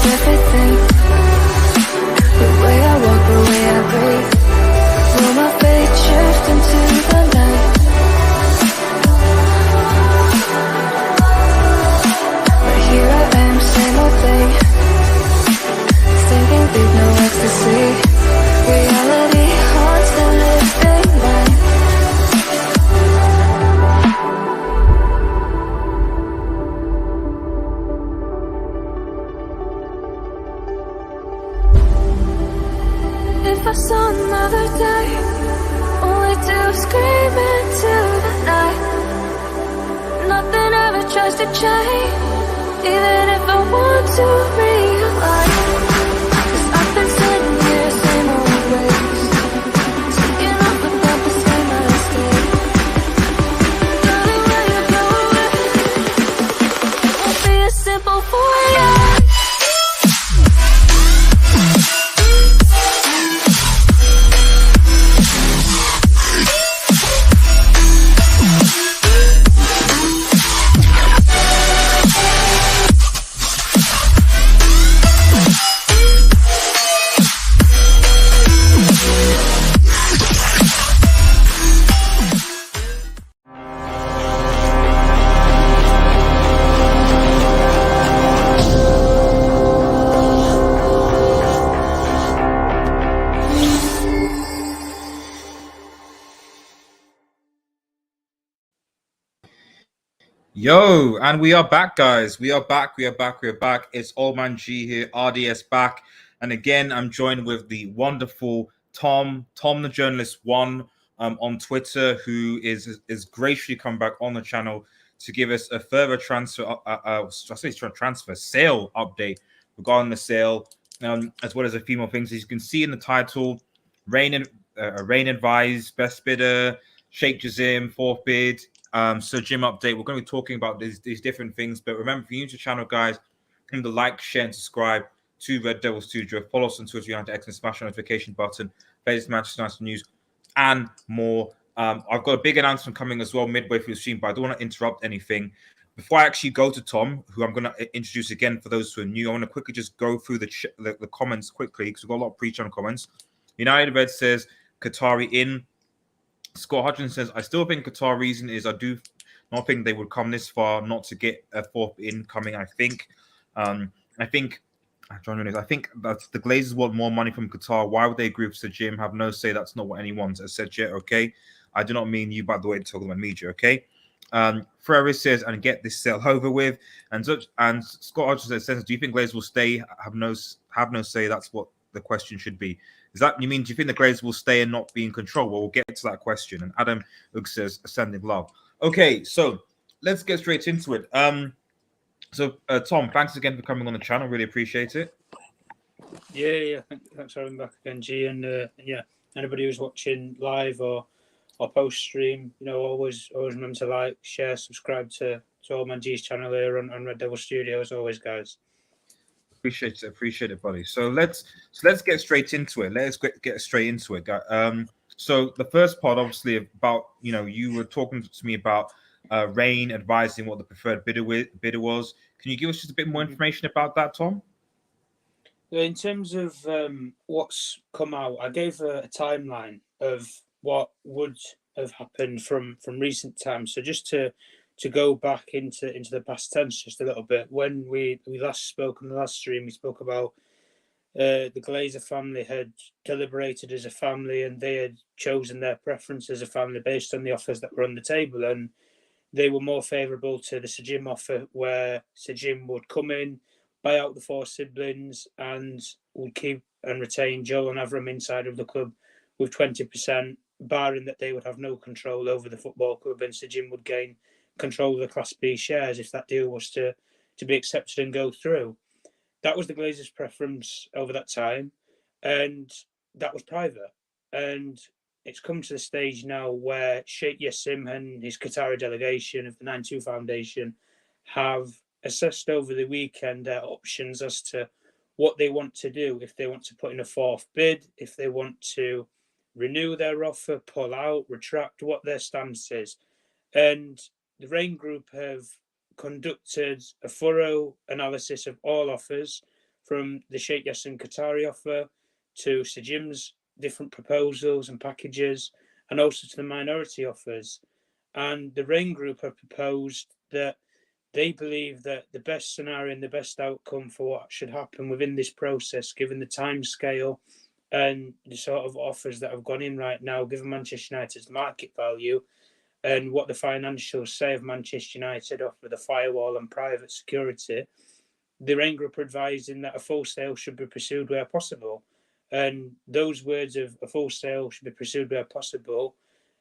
everything. The way I walk, the way I breathe. Feel my fate shift into the night. But here I am, same old thing. Thinking big, no ecstasy. Reality haunts the living mind. If I saw another day, only to scream into the night. Nothing ever tries to change, even if I want to realize. 'Cause I've been sitting here, same old ways, taking off about the same mistake. Darling, when you go away, it won't be as simple for you. Yo, and we are back, guys. We are back. It's Old Man G here, RDS back. And again, I'm joined with the wonderful Tom the Journalist One on Twitter, who is graciously come back on the channel to give us a further transfer sale update regarding the sale, as well as a few more things. As you can see in the title, RAINE Advise Best Bidder, SHEIKH JASSIM, fourth bid. So gym update. We're going to be talking about these different things. But remember, if you're new to the channel, guys, remember to like, share, and subscribe to Red Devil Studio. Follow us on Twitter, United X, and smash the notification button. Latest Manchester United news and more. I've got a big announcement coming as well midway through the stream, but I don't want to interrupt anything. Before I actually go to Tom, who I'm going to introduce again for those who are new, I want to quickly just go through the comments quickly because we've got a lot of pre-channel comments. United Red says Qatari in. Scott Hutchins says, I still think Qatar reason is I do not think they would come this far not to get a fourth incoming. I think that the Glazers want more money from Qatar. Why would they agree with Sir Jim? Have no say. That's not what anyone has said yet. Okay, I do not mean you, by the way, to talk about media. Okay. Ferris says, and get this sale over with. And Scott Hutchins says, do you think Glazers will stay? Have no say. That's what the question should be. Is that do you think the Glazers will stay and not be in control? Well, we'll get to that question. And Adam Ugg says, sending love. Okay, so let's get straight into it. Tom, thanks again for coming on the channel. Really appreciate it. Yeah. Thanks for having me back again, G. And anybody who's watching live or post stream, always remember to like, share, subscribe to Old Man G's channel here on Red Devil Studio as always, guys. Appreciate it, buddy. So let's get straight into it. Let's get straight into it, guys. So the first part, obviously, about you were talking to me about RAINE advising what the preferred bidder was. Can you give us just a bit more information about that, Tom? In terms of what's come out, I gave a timeline of what would have happened from recent times. So just to go back into the past tense just a little bit, when we last spoke on the last stream, we spoke about the Glazer family had deliberated as a family and they had chosen their preference as a family based on the offers that were on the table, and they were more favourable to the Sir Jim offer, where Sir Jim would come in, buy out the four siblings, and would keep and retain Joel and Avram inside of the club with 20%, barring that they would have no control over the football club, and Sir Jim would gain control of the Class B shares if that deal was to be accepted and go through. That was the Glazers' preference over that time, and that was private. And it's come to the stage now where Sheikh Jassim and his Qatari delegation of the 9-2 Foundation have assessed over the weekend their options as to what they want to do, if they want to put in a fourth bid, if they want to renew their offer, pull out, retract, what their stance is. And the RAINE Group have conducted a thorough analysis of all offers, from the Sheikh Jassim Qatari offer to Sir Jim's different proposals and packages, and also to the minority offers. And the RAINE Group have proposed that they believe that the best scenario and the best outcome for what should happen within this process, given the time scale and the sort of offers that have gone in right now, given Manchester United's market value and what the financials say of Manchester United offer the firewall and private security, the RAINE Group are advising that a full sale should be pursued where possible. And those words of a full sale should be pursued where possible,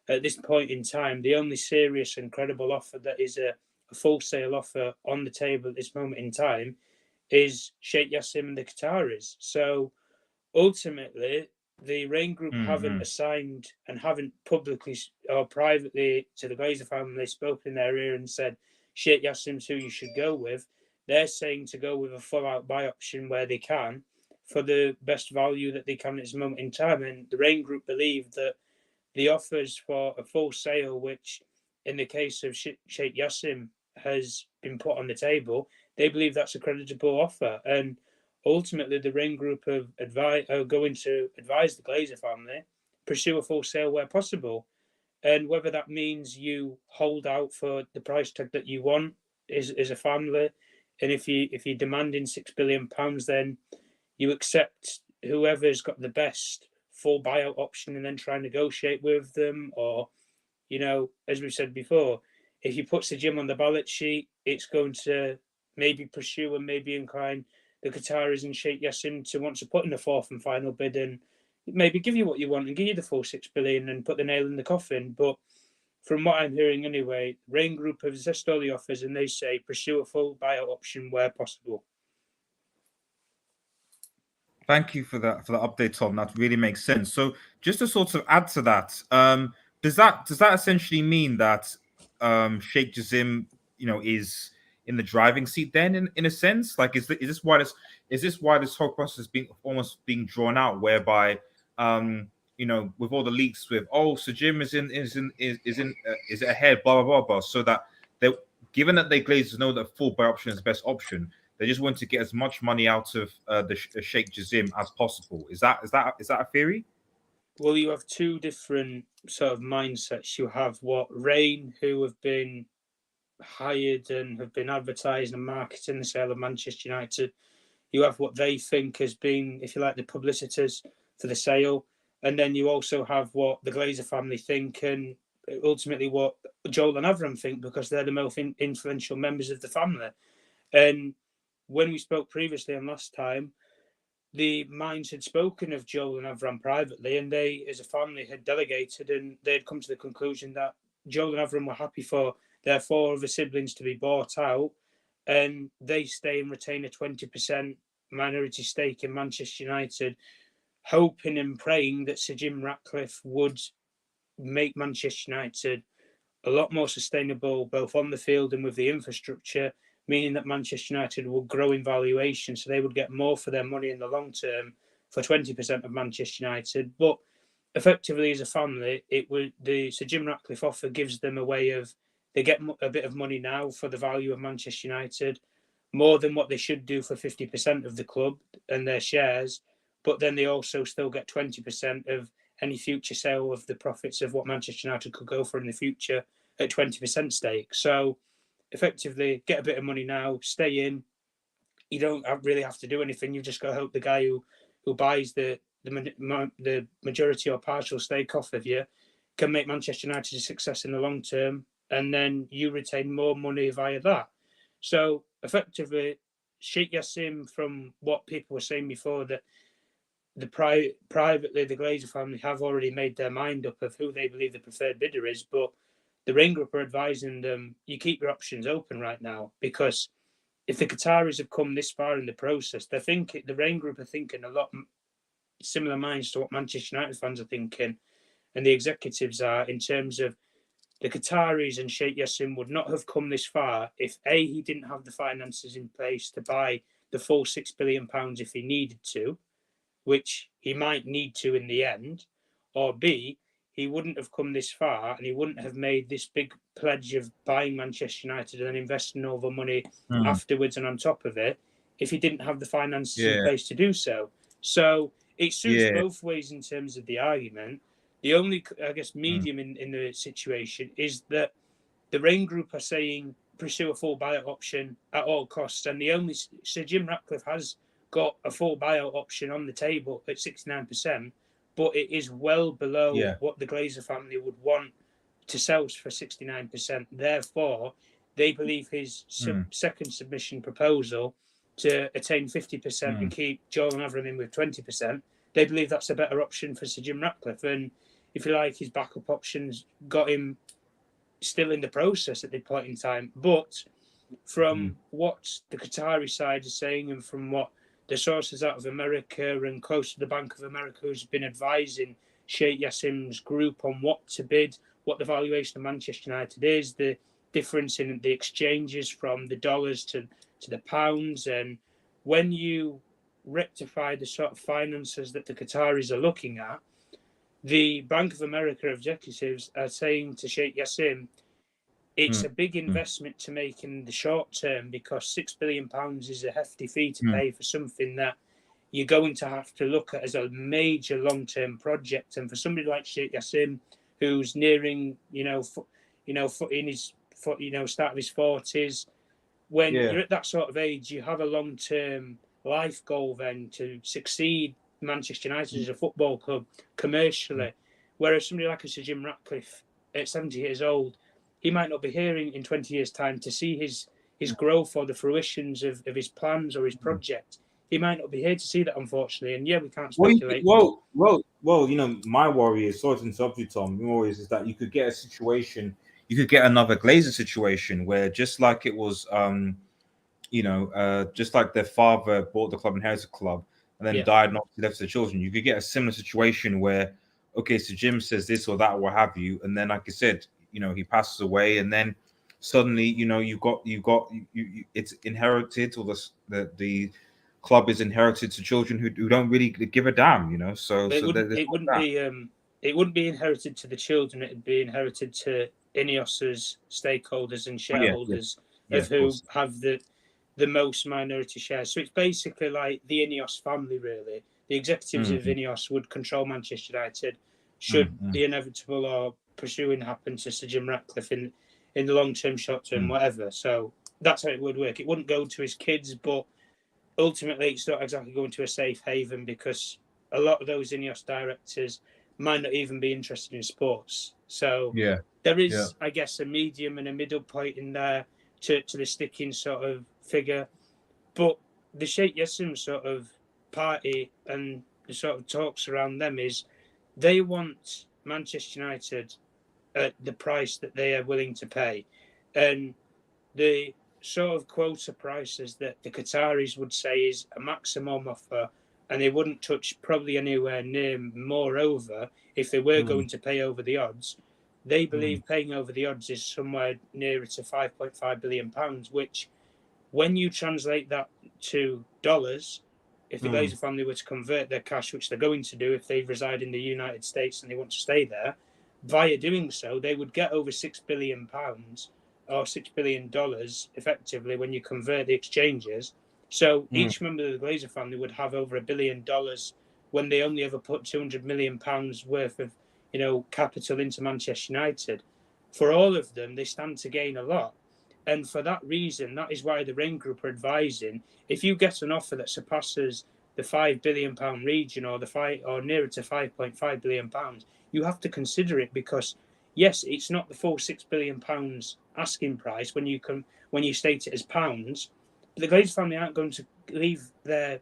at this point in time, the only serious and credible offer that is a full sale offer on the table at this moment in time is Sheikh Jassim and the Qataris. So ultimately, the RAINE Group haven't assigned and haven't publicly or privately to the Glazer family spoken in their ear and said Sheikh Jassim's who you should go with. They're saying to go with a full-out buy option where they can for the best value that they can at this moment in time. And the RAINE Group believe that the offers for a full sale, which in the case of Sheikh Jassim has been put on the table, they believe that's a creditable offer. And ultimately, the RAINE Group are going to advise the Glazer family pursue a full sale where possible. And whether that means you hold out for the price tag that you want is a family, and if you're demanding £6 billion, then you accept whoever's got the best full buyout option and then try and negotiate with them. Or, as we've said before, if you put Sir Jim on the ballot sheet, it's going to maybe pursue and maybe incline the Qataris and Sheikh Jassim to want to put in a fourth and final bid and maybe give you what you want and give you the full £6 billion and put the nail in the coffin. But from what I'm hearing anyway, RAINE Group have assessed all the offers and they say pursue a full buyout option where possible. Thank you for that update, Tom. That really makes sense. So just to sort of add to that, does that essentially mean that Sheikh Jassim, is in the driving seat then in a sense? Like, is this why this whole process is being drawn out, whereby with all the leaks with Sir Jim is ahead, blah blah blah blah, so that they, given that they Glazers know that full buy option is the best option, they just want to get as much money out of the Sheikh Jassim as possible. Is that a theory? Well, you have two different sort of mindsets. You have what RAINE, who have been hired and have been advertising and marketing the sale of Manchester United. You have what they think has been, if you like, the publicities for the sale. And then you also have what the Glazer family think and ultimately what Joel and Avram think, because they're the most influential members of the family. And when we spoke previously and last time, the Minds had spoken of Joel and Avram privately, and they, as a family, had delegated, and they had come to the conclusion that Joel and Avram were happy for their four other siblings to be bought out, and they stay and retain a 20% minority stake in Manchester United, hoping and praying that Sir Jim Ratcliffe would make Manchester United a lot more sustainable, both on the field and with the infrastructure, meaning that Manchester United will grow in valuation, so they would get more for their money in the long term for 20% of Manchester United. But effectively, as a family, the Sir Jim Ratcliffe offer gives them a way of, they get a bit of money now for the value of Manchester United, more than what they should do for 50% of the club and their shares, but then they also still get 20% of any future sale of the profits of what Manchester United could go for in the future at 20% stake. So effectively, get a bit of money now, stay in. You don't really have to do anything. You've just got to hope the guy who buys the majority or partial stake off of you can make Manchester United a success in the long term, and then you retain more money via that. So effectively, Sheikh Jassim, from what people were saying before, that privately the Glazer family have already made their mind up of who they believe the preferred bidder is, but the RAINE Group are advising them, you keep your options open right now, because if the Qataris have come this far in the process, the RAINE Group are thinking a lot similar minds to what Manchester United fans are thinking, and the executives are, in terms of the Qataris and Sheikh Jassim would not have come this far if A, he didn't have the finances in place to buy the full £6 billion if he needed to, which he might need to in the end, or B, he wouldn't have come this far and he wouldn't have made this big pledge of buying Manchester United and then investing all the money afterwards and on top of it if he didn't have the finances in Yeah. place to do so. So it suits Yeah. both ways in terms of the argument. The only, I guess, Mm. medium in the situation is that the RAINE Group are saying pursue a full buyout option at all costs, and the only Sir Jim Ratcliffe has got a full buyout option on the table at 69%, but it is well below Yeah. what the Glazer family would want to sell for 69%. Therefore, they believe his second submission proposal to attain 50% and keep Joel and Avram in with 20%, they believe that's a better option for Sir Jim Ratcliffe. And if you like, his backup options got him still in the process at the point in time. But from what the Qatari side is saying and from what the sources out of America and close to the Bank of America who's been advising Sheikh Jassim's group on what to bid, what the valuation of Manchester United is, the difference in the exchanges from the dollars to the pounds. And when you rectify the sort of finances that the Qataris are looking at, the Bank of America executives are saying to Sheikh Jassim, it's a big investment to make in the short term because £6 billion is a hefty fee to pay for something that you're going to have to look at as a major long-term project. And for somebody like Sheikh Jassim, who's nearing, in his start of his 40s, when you're at that sort of age, you have a long-term life goal then to succeed Manchester United as a football club commercially. Whereas somebody like a Sir Jim Ratcliffe at 70 years old, he might not be here in 20 years' time to see his growth or the fruitions of his plans or his project. He might not be here to see that, unfortunately. And yeah, we can't speculate. Well, my worry is, sorry to interrupt you, Tom. My worry is that you could get a situation, you could get another Glazer situation where just like it was, just like their father bought the club, inherited the club, and then died and obviously left to the children. You could get a similar situation where, okay, so Jim says this or that or what have you, and then like I said, he passes away, and then suddenly, it's inherited, or the club is inherited to children who don't really give a damn, So it wouldn't be inherited to the children. It'd be inherited to ineos's stakeholders and shareholders of who have the most minority shares. So it's basically like the Ineos family, really. The executives of Ineos would control Manchester United should the inevitable or pursuing happen to Sir Jim Ratcliffe in the long term, short term, whatever. So that's how it would work. It wouldn't go to his kids, but ultimately it's not exactly going to a safe haven because a lot of those Ineos directors might not even be interested in sports. So there is, I guess, a medium and a middle point in there to the sticking sort of figure. But the Sheikh Jassim sort of party and the sort of talks around them is they want Manchester United at the price that they are willing to pay. And the sort of quota prices that the Qataris would say is a maximum offer, and they wouldn't touch probably anywhere near moreover if they were going to pay over the odds. They believe paying over the odds is somewhere nearer to £5.5 billion, which when you translate that to dollars, if the Glazer family were to convert their cash, which they're going to do if they reside in the United States and they want to stay there, via doing so, they would get over £6 billion or $6 billion effectively when you convert the exchanges. So each member of the Glazer family would have over $1 billion when they only ever put £200 million worth of capital into Manchester United. For all of them, they stand to gain a lot. And for that reason, that is why the RAINE Group are advising, if you get an offer that surpasses the £5 billion region or nearer to £5.5 billion, you have to consider it because, yes, it's not the full £6 billion asking price when you state it as pounds, but the Glazer family aren't going to leave their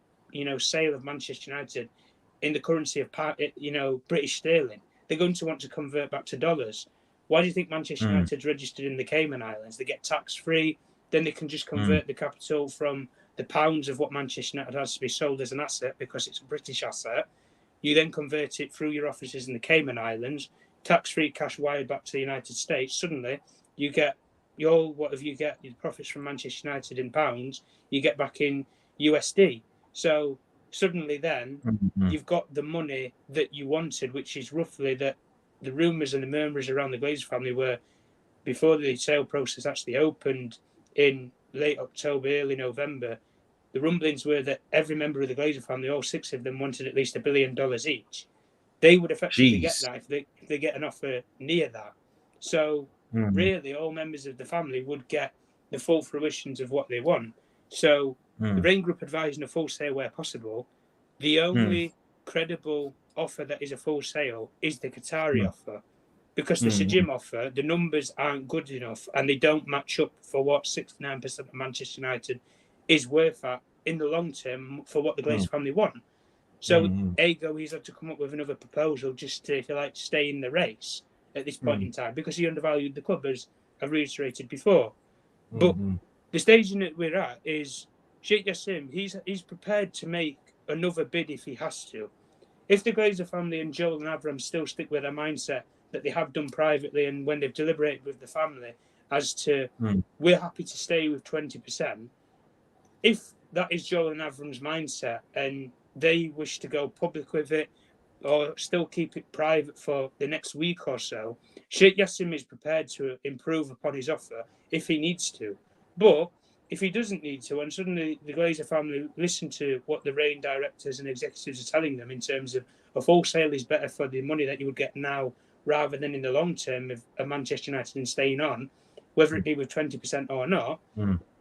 sale of Manchester United in the currency of British sterling. They're going to want to convert back to dollars. Why do you think Manchester United's registered in the Cayman Islands? They get tax-free, then they can just convert the capital from the pounds of what Manchester United has to be sold as an asset because it's a British asset. You then convert it through your offices in the Cayman Islands, tax-free cash wired back to the United States. Suddenly, you get your profits from Manchester United in pounds, you get back in USD. So suddenly then, you've got the money that you wanted, which is roughly that the rumours and the murmurs around the Glazer family were before the sale process actually opened in late October, early November. the rumblings were that every member of the Glazer family, all 6 of them, wanted at least $1 billion each. They would effectively get that if they get an offer near that. So really, all members of the family would get the full fruitions of what they want. So the RAINE Group advising a full sale where possible. The only credible offer that is a full sale is the Qatari offer, because the Shejim offer, the numbers aren't good enough and they don't match up for what 69% of Manchester United is worth at in the long term for what the Glazer family want. So Ego, he's had to come up with another proposal just to, if you like, stay in the race at this point in time, because he undervalued the club, as I've reiterated before. But the stage that we're at is Sheikh Jassim, he's prepared to make another bid if he has to. If the Glazer family and Joel and Avram still stick with their mindset that they have done privately, and when they've deliberated with the family as to we're happy to stay with 20%, if that is Joel and Avram's mindset and they wish to go public with it or still keep it private for the next week or so, Sheikh Jassim is prepared to improve upon his offer if he needs to. But if he doesn't need to, and suddenly the Glazer family listen to what the RAINE directors and executives are telling them in terms of a full sale is better for the money that you would get now rather than in the long term of Manchester United and staying on, whether it be with 20% or not,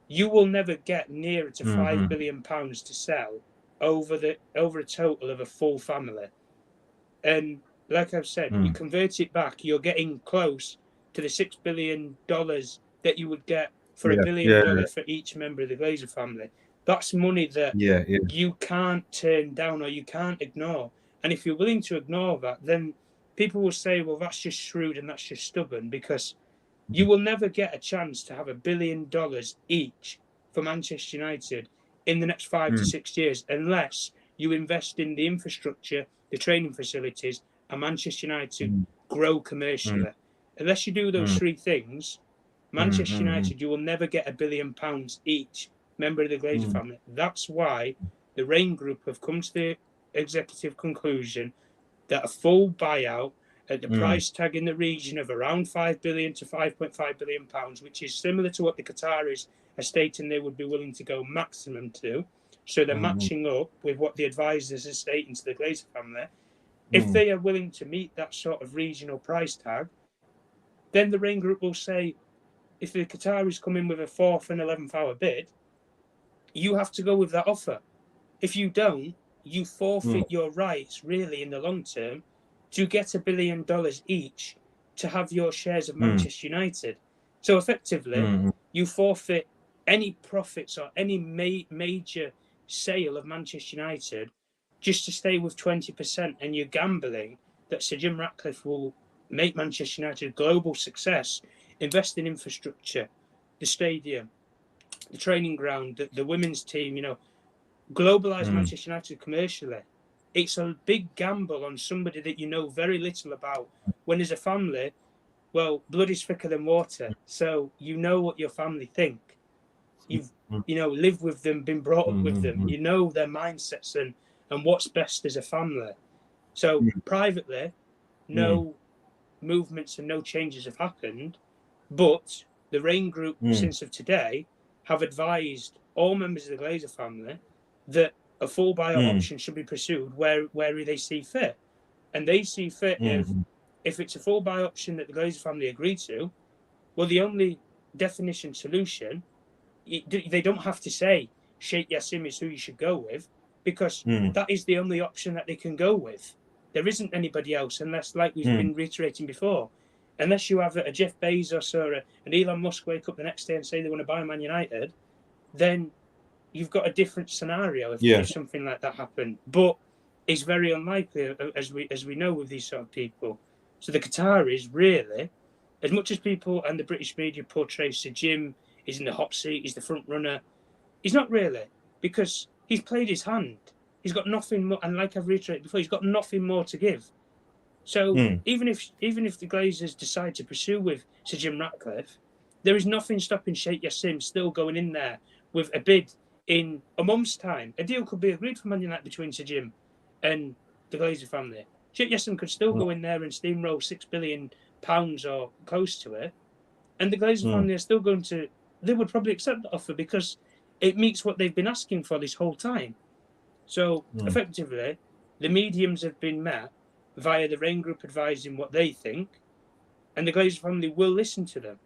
you will never get nearer to £5 billion to sell over a total of a full family. And like I've said, you convert it back, you're getting close to the $6 billion that you would get for $1 billion for each member of the Glazer family. That's money that you can't turn down or you can't ignore. And if you're willing to ignore that, then people will say, well, that's just shrewd and that's just stubborn, because you will never get a chance to have $1 billion each for Manchester United in the next 5 to 6 years unless you invest in the infrastructure, the training facilities, and Manchester United grow commercially. Unless you do those 3 things, Manchester United, you will never get £1 billion each member of the Glazer family. That's why the RAINE Group have come to the executive conclusion that a full buyout at the price tag in the region of around £5 billion to £5.5 billion, which is similar to what the Qataris are stating they would be willing to go maximum to. So they're matching up with what the advisors are stating to the Glazer family. If they are willing to meet that sort of regional price tag, then the RAINE Group will say, if the Qataris come in with a 4th and 11th hour bid, you have to go with that offer. If you don't, you forfeit your rights, really, in the long term, to get $1 billion each to have your shares of Manchester United. So effectively, you forfeit any profits or any major sale of Manchester United just to stay with 20%, and you're gambling that Sir Jim Ratcliffe will make Manchester United a global success, invest in infrastructure, the stadium, the training ground, the women's team, globalise Manchester United commercially. It's a big gamble on somebody that you know very little about. When as a family, well, blood is thicker than water, so you know what your family think. You've lived with them, been brought up with them. You know their mindsets and what's best as a family. So privately, no movements and no changes have happened, but the RAINE Group, since of today, have advised all members of the Glazer family that a full buyout option should be pursued where they see fit. And they see fit if it's a full buy option that the Glazer family agree to, well, the only definition solution, they don't have to say Sheikh Jassim is who you should go with, because that is the only option that they can go with. There isn't anybody else, unless, like we've been reiterating before, unless you have a Jeff Bezos or an Elon Musk wake up the next day and say they want to buy Man United, then you've got a different scenario if something like that happened. But it's very unlikely, as we know with these sort of people. So the Qataris, really, as much as people and the British media portray Sir Jim is in the hot seat, he's the front runner, he's not really, because he's played his hand. He's got nothing more, and like I've reiterated before, he's got nothing more to give. So even if the Glazers decide to pursue with Sir Jim Ratcliffe, there is nothing stopping Sheikh Jassim still going in there with a bid in a month's time. A deal could be agreed for Man United between Sir Jim and the Glazer family. Sheikh Jassim could still go in there and steamroll £6 billion or close to it, and the Glazer family are still going to. They would probably accept the offer, because it meets what they've been asking for this whole time. So effectively, the mediums have been met via the RAINE Group advising what they think, and the Glazer family will listen to them,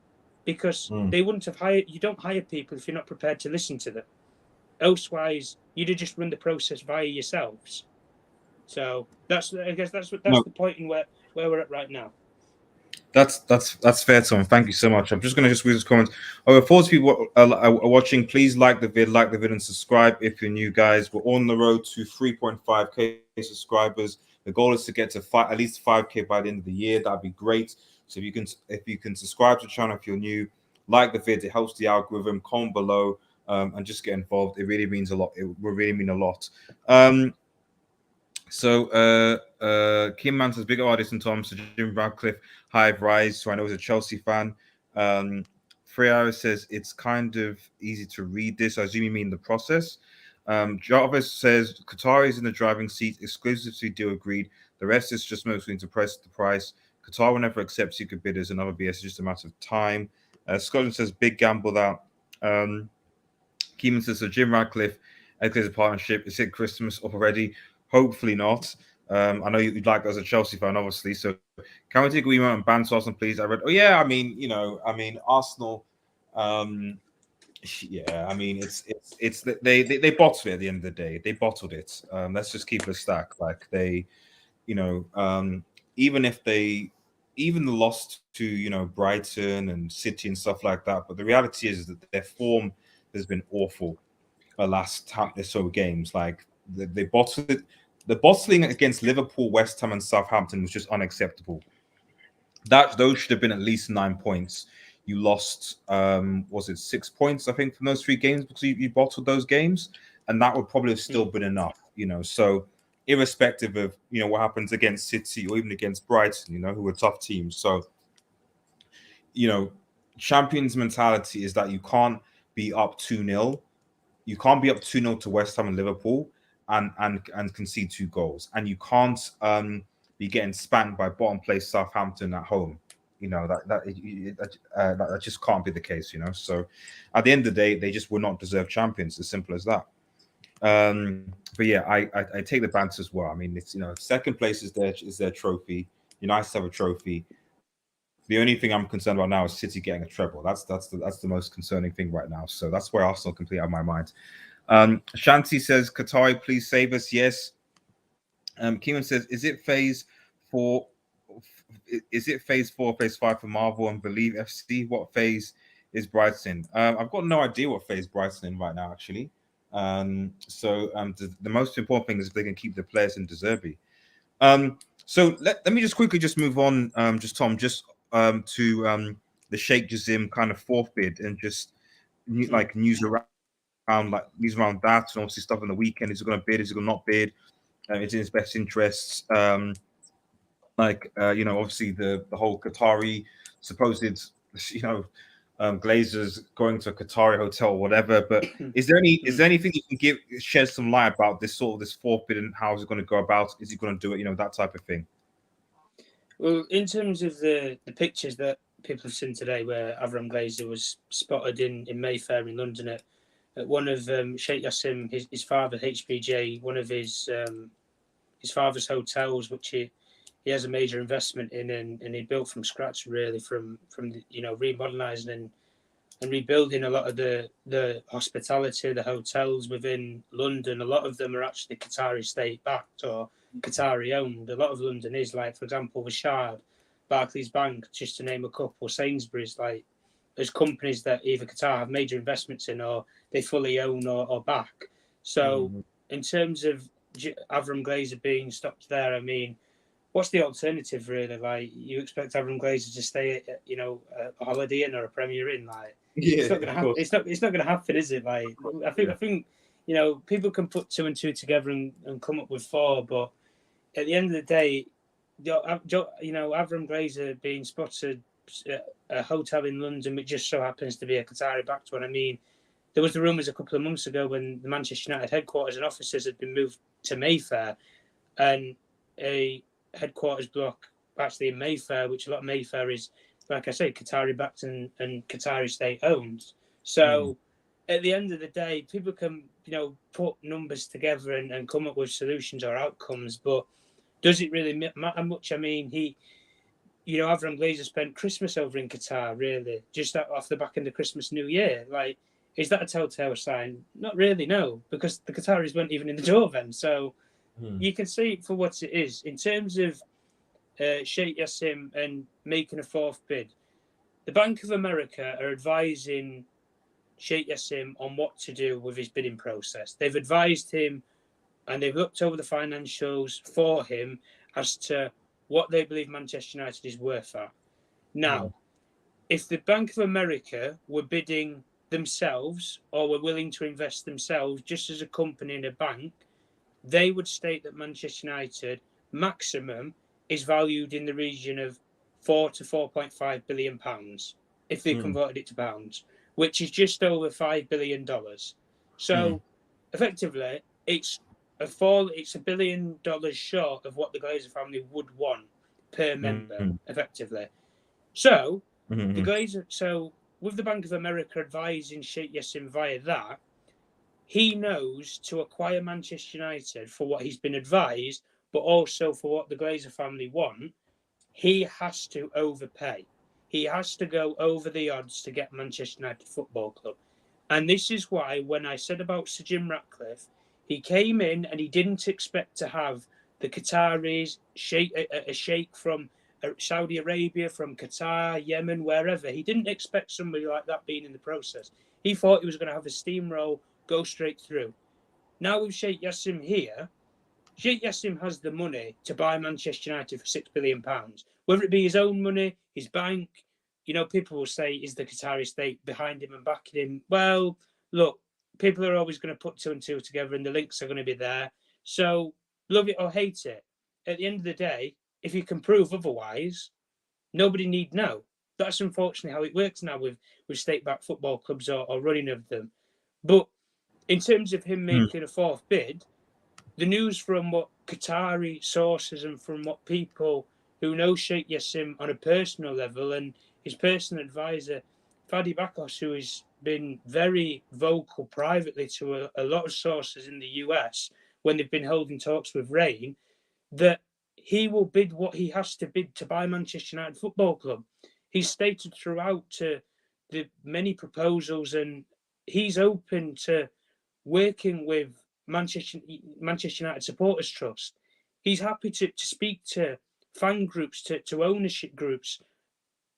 because they wouldn't have hired. You don't hire people if you're not prepared to listen to them. Elsewise, you'd have just run the process via yourselves. So I guess that's the point in where we're at right now. That's fair, Tom. Thank you so much. I'm just going to just read this comment. Oh, for those people are watching, please like the vid, and subscribe if you're new, guys. We're on the road to 3.5k subscribers. The goal is to get to at least 5k by the end of the year. That'd be great. So if you can subscribe to the channel if you're new, like the vid, it helps the algorithm. Comment below and just get involved. It really means a lot. It will really mean a lot. Kim Man says, big artist and Tom, so Jim Radcliffe, Hive Rise, who I know is a Chelsea fan. Freya says, it's kind of easy to read this. I assume you mean the process. Jarvis says, Qatar is in the driving seat, exclusively deal agreed. The rest is just mostly to press the price. Qatar will never accept secret bidders and other BS. It's just a matter of time. Scotland says, big gamble that. Keeman says, so Jim Radcliffe, Glazer partnership, is it Christmas already? Hopefully not. I know you'd like as a Chelsea fan, obviously. So can we take a wee moment and ban Arsenal, please? I read. Oh yeah, I mean, Arsenal. Yeah, I mean, it's they bottled it at the end of the day. They bottled it. Let's just keep it a stack. Like they, even if they even lost to Brighton and City and stuff like that. But the reality is that their form has been awful the last so games. Like they bottled it. The bottling against Liverpool, West Ham, and Southampton was just unacceptable. Those should have been at least 9 points. You lost, was it 6 points? I think from those 3 games because you bottled those games, and that would probably have still been enough. So irrespective of what happens against City or even against Brighton, who are tough teams. So champions mentality is that you can't be up 2-0. You can't be up 2-0 to West Ham and Liverpool and concede 2 goals. And you can't be getting spanked by bottom place Southampton at home. That just can't be the case, So at the end of the day, they just will not deserve champions. As simple as that. But yeah, I take the banter as well. I mean, it's second place is their trophy. You're nice to have a trophy. The only thing I'm concerned about now is City getting a treble. That's the most concerning thing right now. So that's where Arsenal completely out of my mind. Shanti says, Qatari, please save us. Yes. Keeman says, is it phase 4? Is it phase 4, phase 5 for Marvel and Believe FC? What phase is Brighton? I've got no idea what phase Brighton in right now, actually. The most important thing is if they can keep the players in De Zerbi. So let me just quickly move on, Tom, to the Sheikh Jassim kind of 4th bid and just news around that, and obviously stuff on the weekend. Is he going to bid? Is he going to not bid? It's in his best interests. Obviously the whole Qatari supposed, glazers going to a Qatari hotel or whatever. But is there anything you can shed some light about this 4th bid and how is it going to go about? Is he going to do it? That type of thing. Well, in terms of the pictures that people have seen today, where Avram Glazer was spotted in Mayfair in London at one of Sheikh Jassim, his father, HBJ, one of his father's hotels, which he has a major investment in, and he built from scratch, really, from remodernising and rebuilding a lot of the hospitality, the hotels within London. A lot of them are actually Qatari state-backed or Qatari owned. A lot of London is, like, for example, the Shard, Barclays Bank, just to name a couple, Sainsbury's. Like, there's companies that either Qatar have major investments in or they fully own or back. So in terms of Avram Glazer being stopped there, I mean, what's the alternative, really? Like, you expect Avram Glazer to stay at a Holiday Inn or a Premier Inn? Like, it's not going to happen. It's not going to happen, is it? Like, I think people can put 2 and 2 together and come up with 4, but at the end of the day, Avram Glazer being spotted at a hotel in London, which just so happens to be a Qatari-backed one. I mean, there was the rumours a couple of months ago when the Manchester United headquarters and offices had been moved to Mayfair, and a headquarters block actually in Mayfair, which a lot of Mayfair is, like I say, Qatari-backed and Qatari state-owned. So at the end of the day, people can, put numbers together and come up with solutions or outcomes, but does it really matter much? I mean, Avram Glazer spent Christmas over in Qatar, really, just off the back of the Christmas New Year. Like, is that a telltale sign? Not really, no, because the Qataris weren't even in the door then. So you can see it for what it is. In terms of Sheikh Jassim and making a fourth bid, the Bank of America are advising Sheikh Jassim on what to do with his bidding process. They've advised him and they've looked over the financials for him as to what they believe Manchester United is worth at. Now, if the Bank of America were bidding themselves or were willing to invest themselves just as a company and a bank, they would state that Manchester United maximum is valued in the region of £4 to £4.5 billion if they converted it to pounds, which is just over $5 billion. So effectively, it's $1 billion short of what the Glazer family would want per member, effectively. So the Glazer, with the Bank of America advising Sheikh Jassim via that, he knows to acquire Manchester United for what he's been advised, but also for what the Glazer family want, he has to overpay. He has to go over the odds to get Manchester United Football Club. And this is why, when I said about Sir Jim Ratcliffe, he came in and he didn't expect to have the Qataris, a sheikh from Saudi Arabia, from Qatar, Yemen, wherever. He didn't expect somebody like that being in the process. He thought he was going to have a steamroll, go straight through. Now with Sheikh Jassim here, Sheikh Jassim has the money to buy Manchester United for £6 billion. Whether it be his own money, his bank, people will say, is the Qatari state behind him and backing him? Well, look, people are always going to put two and two together and the links are going to be there. So love it or hate it. At the end of the day, if you can prove otherwise, nobody need know. That's unfortunately how it works now with state-backed football clubs or running of them. But in terms of him making a fourth bid, the news from what Qatari sources and from what people who know Sheikh Jassim on a personal level and his personal advisor, Fadi Bakos, who has been very vocal privately to a lot of sources in the US when they've been holding talks with RAINE, that he will bid what he has to bid to buy Manchester United Football Club. He's stated throughout to the many proposals and he's open to working with Manchester United Supporters Trust. He's happy to speak to fan groups, to ownership groups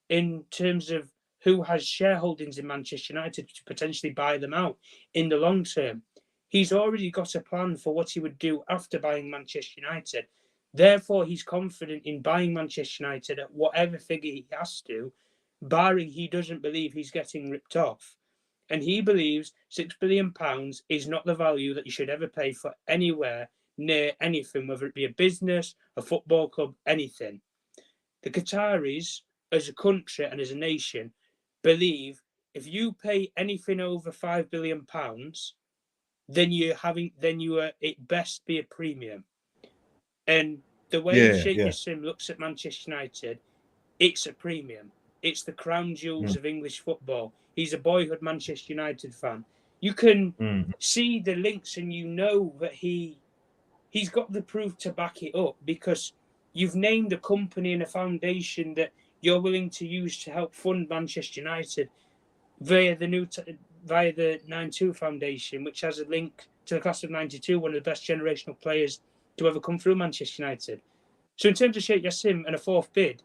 in terms of who has shareholdings in Manchester United to potentially buy them out in the long term. He's already got a plan for what he would do after buying Manchester United. Therefore, he's confident in buying Manchester United at whatever figure he has to, barring he doesn't believe he's getting ripped off. And he believes £6 billion is not the value that you should ever pay for anywhere near anything, whether it be a business, a football club, anything. The Qataris, as a country and as a nation, believe if you pay anything over £5 billion, then you are at best be a premium. And the way Sheikh Jassim looks at Manchester United, it's a premium. It's the crown jewels of English football. He's a boyhood Manchester United fan. You can see the links and you know that he's got the proof to back it up because you've named a company and a foundation that you're willing to use to help fund Manchester United via the 92 Foundation, which has a link to the class of 92, one of the best generational players to ever come through Manchester United. So in terms of Sheikh Jassim and a fourth bid,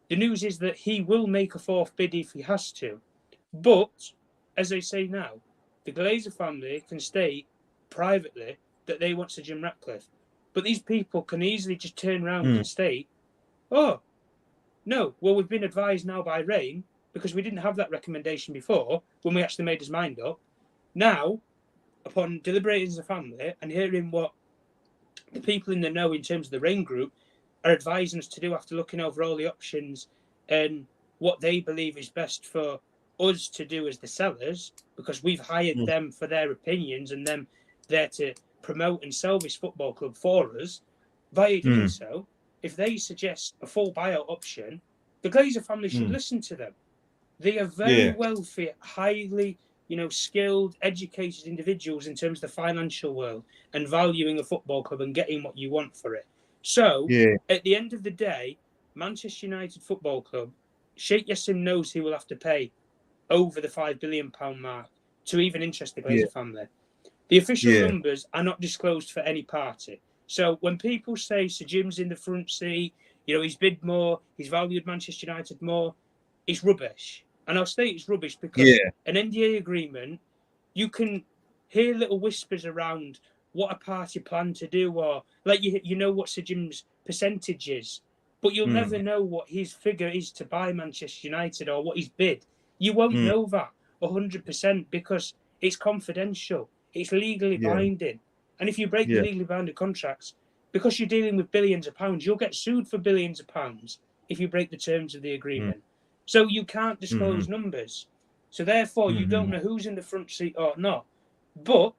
the news is that he will make a fourth bid if he has to. But, as they say now, the Glazer family can state privately that they want Sir Jim Ratcliffe. But these people can easily just turn around and state, oh, no, well, we've been advised now by RAINE, because we didn't have that recommendation before when we actually made his mind up. Now, upon deliberating as a family and hearing what the people in the know in terms of the RAINE group are advising us to do after looking over all the options and what they believe is best for us to do as the sellers, because we've hired them for their opinions and them there to promote and sell this football club for us. By doing so, if they suggest a full buyout option, the Glazer family should listen to them. They are very wealthy, highly skilled, educated individuals in terms of the financial world and valuing a football club and getting what you want for it. So at the end of the day, Manchester United Football Club, Sheikh Jassim knows he will have to pay over the £5 billion mark to even interest the Glazer family. The official numbers are not disclosed for any party. So when people say Sir Jim's in the front seat, he's bid more, he's valued Manchester United more, it's rubbish. And I'll say it's rubbish because an NDA agreement, you can hear little whispers around what a party plan to do, or like you know what Sir Jim's percentage is, but you'll never know what his figure is to buy Manchester United or what his bid. You won't know that 100% because it's confidential. It's legally binding. And if you break the legally binding contracts, because you're dealing with billions of pounds, you'll get sued for billions of pounds if you break the terms of the agreement. So you can't disclose numbers. So therefore, you don't know who's in the front seat or not. But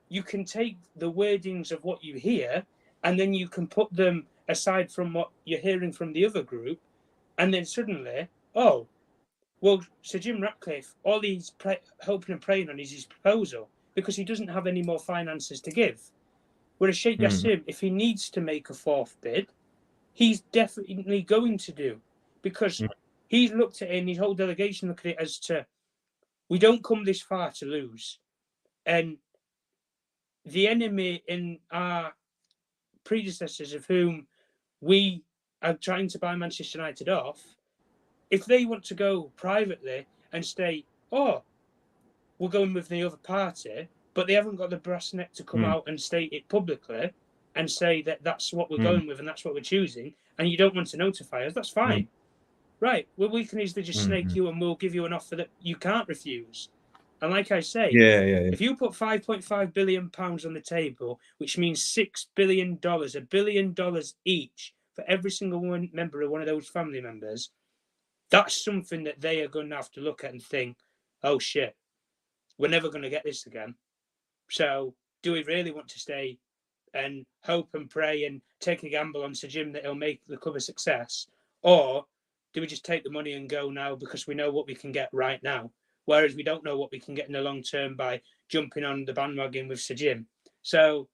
you can take the wordings of what you hear, and then you can put them aside from what you're hearing from the other group, and then suddenly, well, Sir Jim Ratcliffe, all he's hoping and praying on is his proposal, because he doesn't have any more finances to give. Whereas Sheikh Jassim, if he needs to make a fourth bid, he's definitely going to do, because he's looked at it and his whole delegation look at it as to, we don't come this far to lose. And the enemy in our predecessors, of whom we are trying to buy Manchester United off, if they want to go privately and say, we're going with the other party, but they haven't got the brass neck to come out and state it publicly and say that that's what we're going with and that's what we're choosing, and you don't want to notify us, that's fine. Right, well, we can easily just snake you and we'll give you an offer that you can't refuse. And like I say, if you put £5.5 billion on the table, which means $6 billion, $1 billion each for every single one member of one of those family members, that's something that they are going to have to look at and think, oh shit, we're never going to get this again. So do we really want to stay and hope and pray and take a gamble on Sir Jim that he'll make the club a success? Or do we just take the money and go now because we know what we can get right now? Whereas we don't know what we can get in the long term by jumping on the bandwagon with Sir Jim. So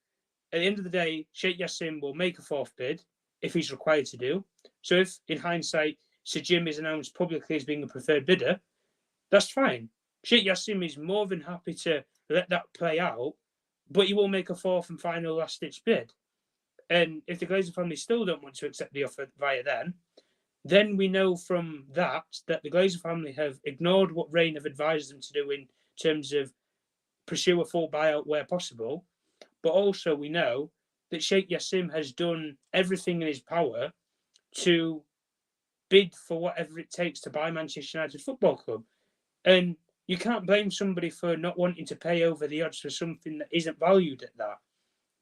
at the end of the day, Sheikh Jassim will make a fourth bid if he's required to do. So if, in hindsight, Sir Jim is announced publicly as being a preferred bidder, that's fine. Sheikh Jassim is more than happy to let that play out, but he will make a fourth and final last-ditch bid. And if the Glazer family still don't want to accept the offer via then we know from that the Glazer family have ignored what RAINE have advised them to do in terms of pursue a full buyout where possible. But also we know that Sheikh Jassim has done everything in his power to bid for whatever it takes to buy Manchester United Football Club. And you can't blame somebody for not wanting to pay over the odds for something that isn't valued at that.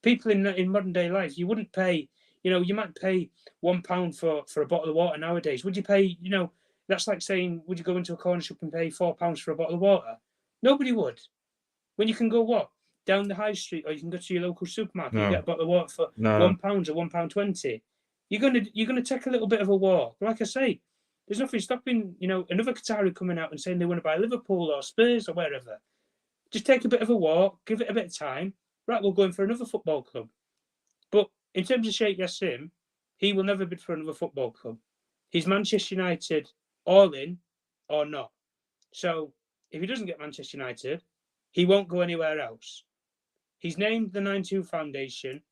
People in modern day life, you wouldn't pay, you might pay £1 for a bottle of water nowadays. Would you pay, that's like saying, would you go into a corner shop and pay £4 for a bottle of water? Nobody would. When you can go down the high street, or you can go to your local supermarket and get a bottle of water for £1 or £1.20. You're gonna take a little bit of a walk. Like I say, there's nothing stopping, another Qatari coming out and saying they want to buy Liverpool or Spurs or wherever. Just take a bit of a walk, give it a bit of time. Right, we'll go in for another football club. But in terms of Sheikh Jassim, he will never bid for another football club. He's Manchester United all in or not. So if he doesn't get Manchester United, he won't go anywhere else. He's named the 9-2 Foundation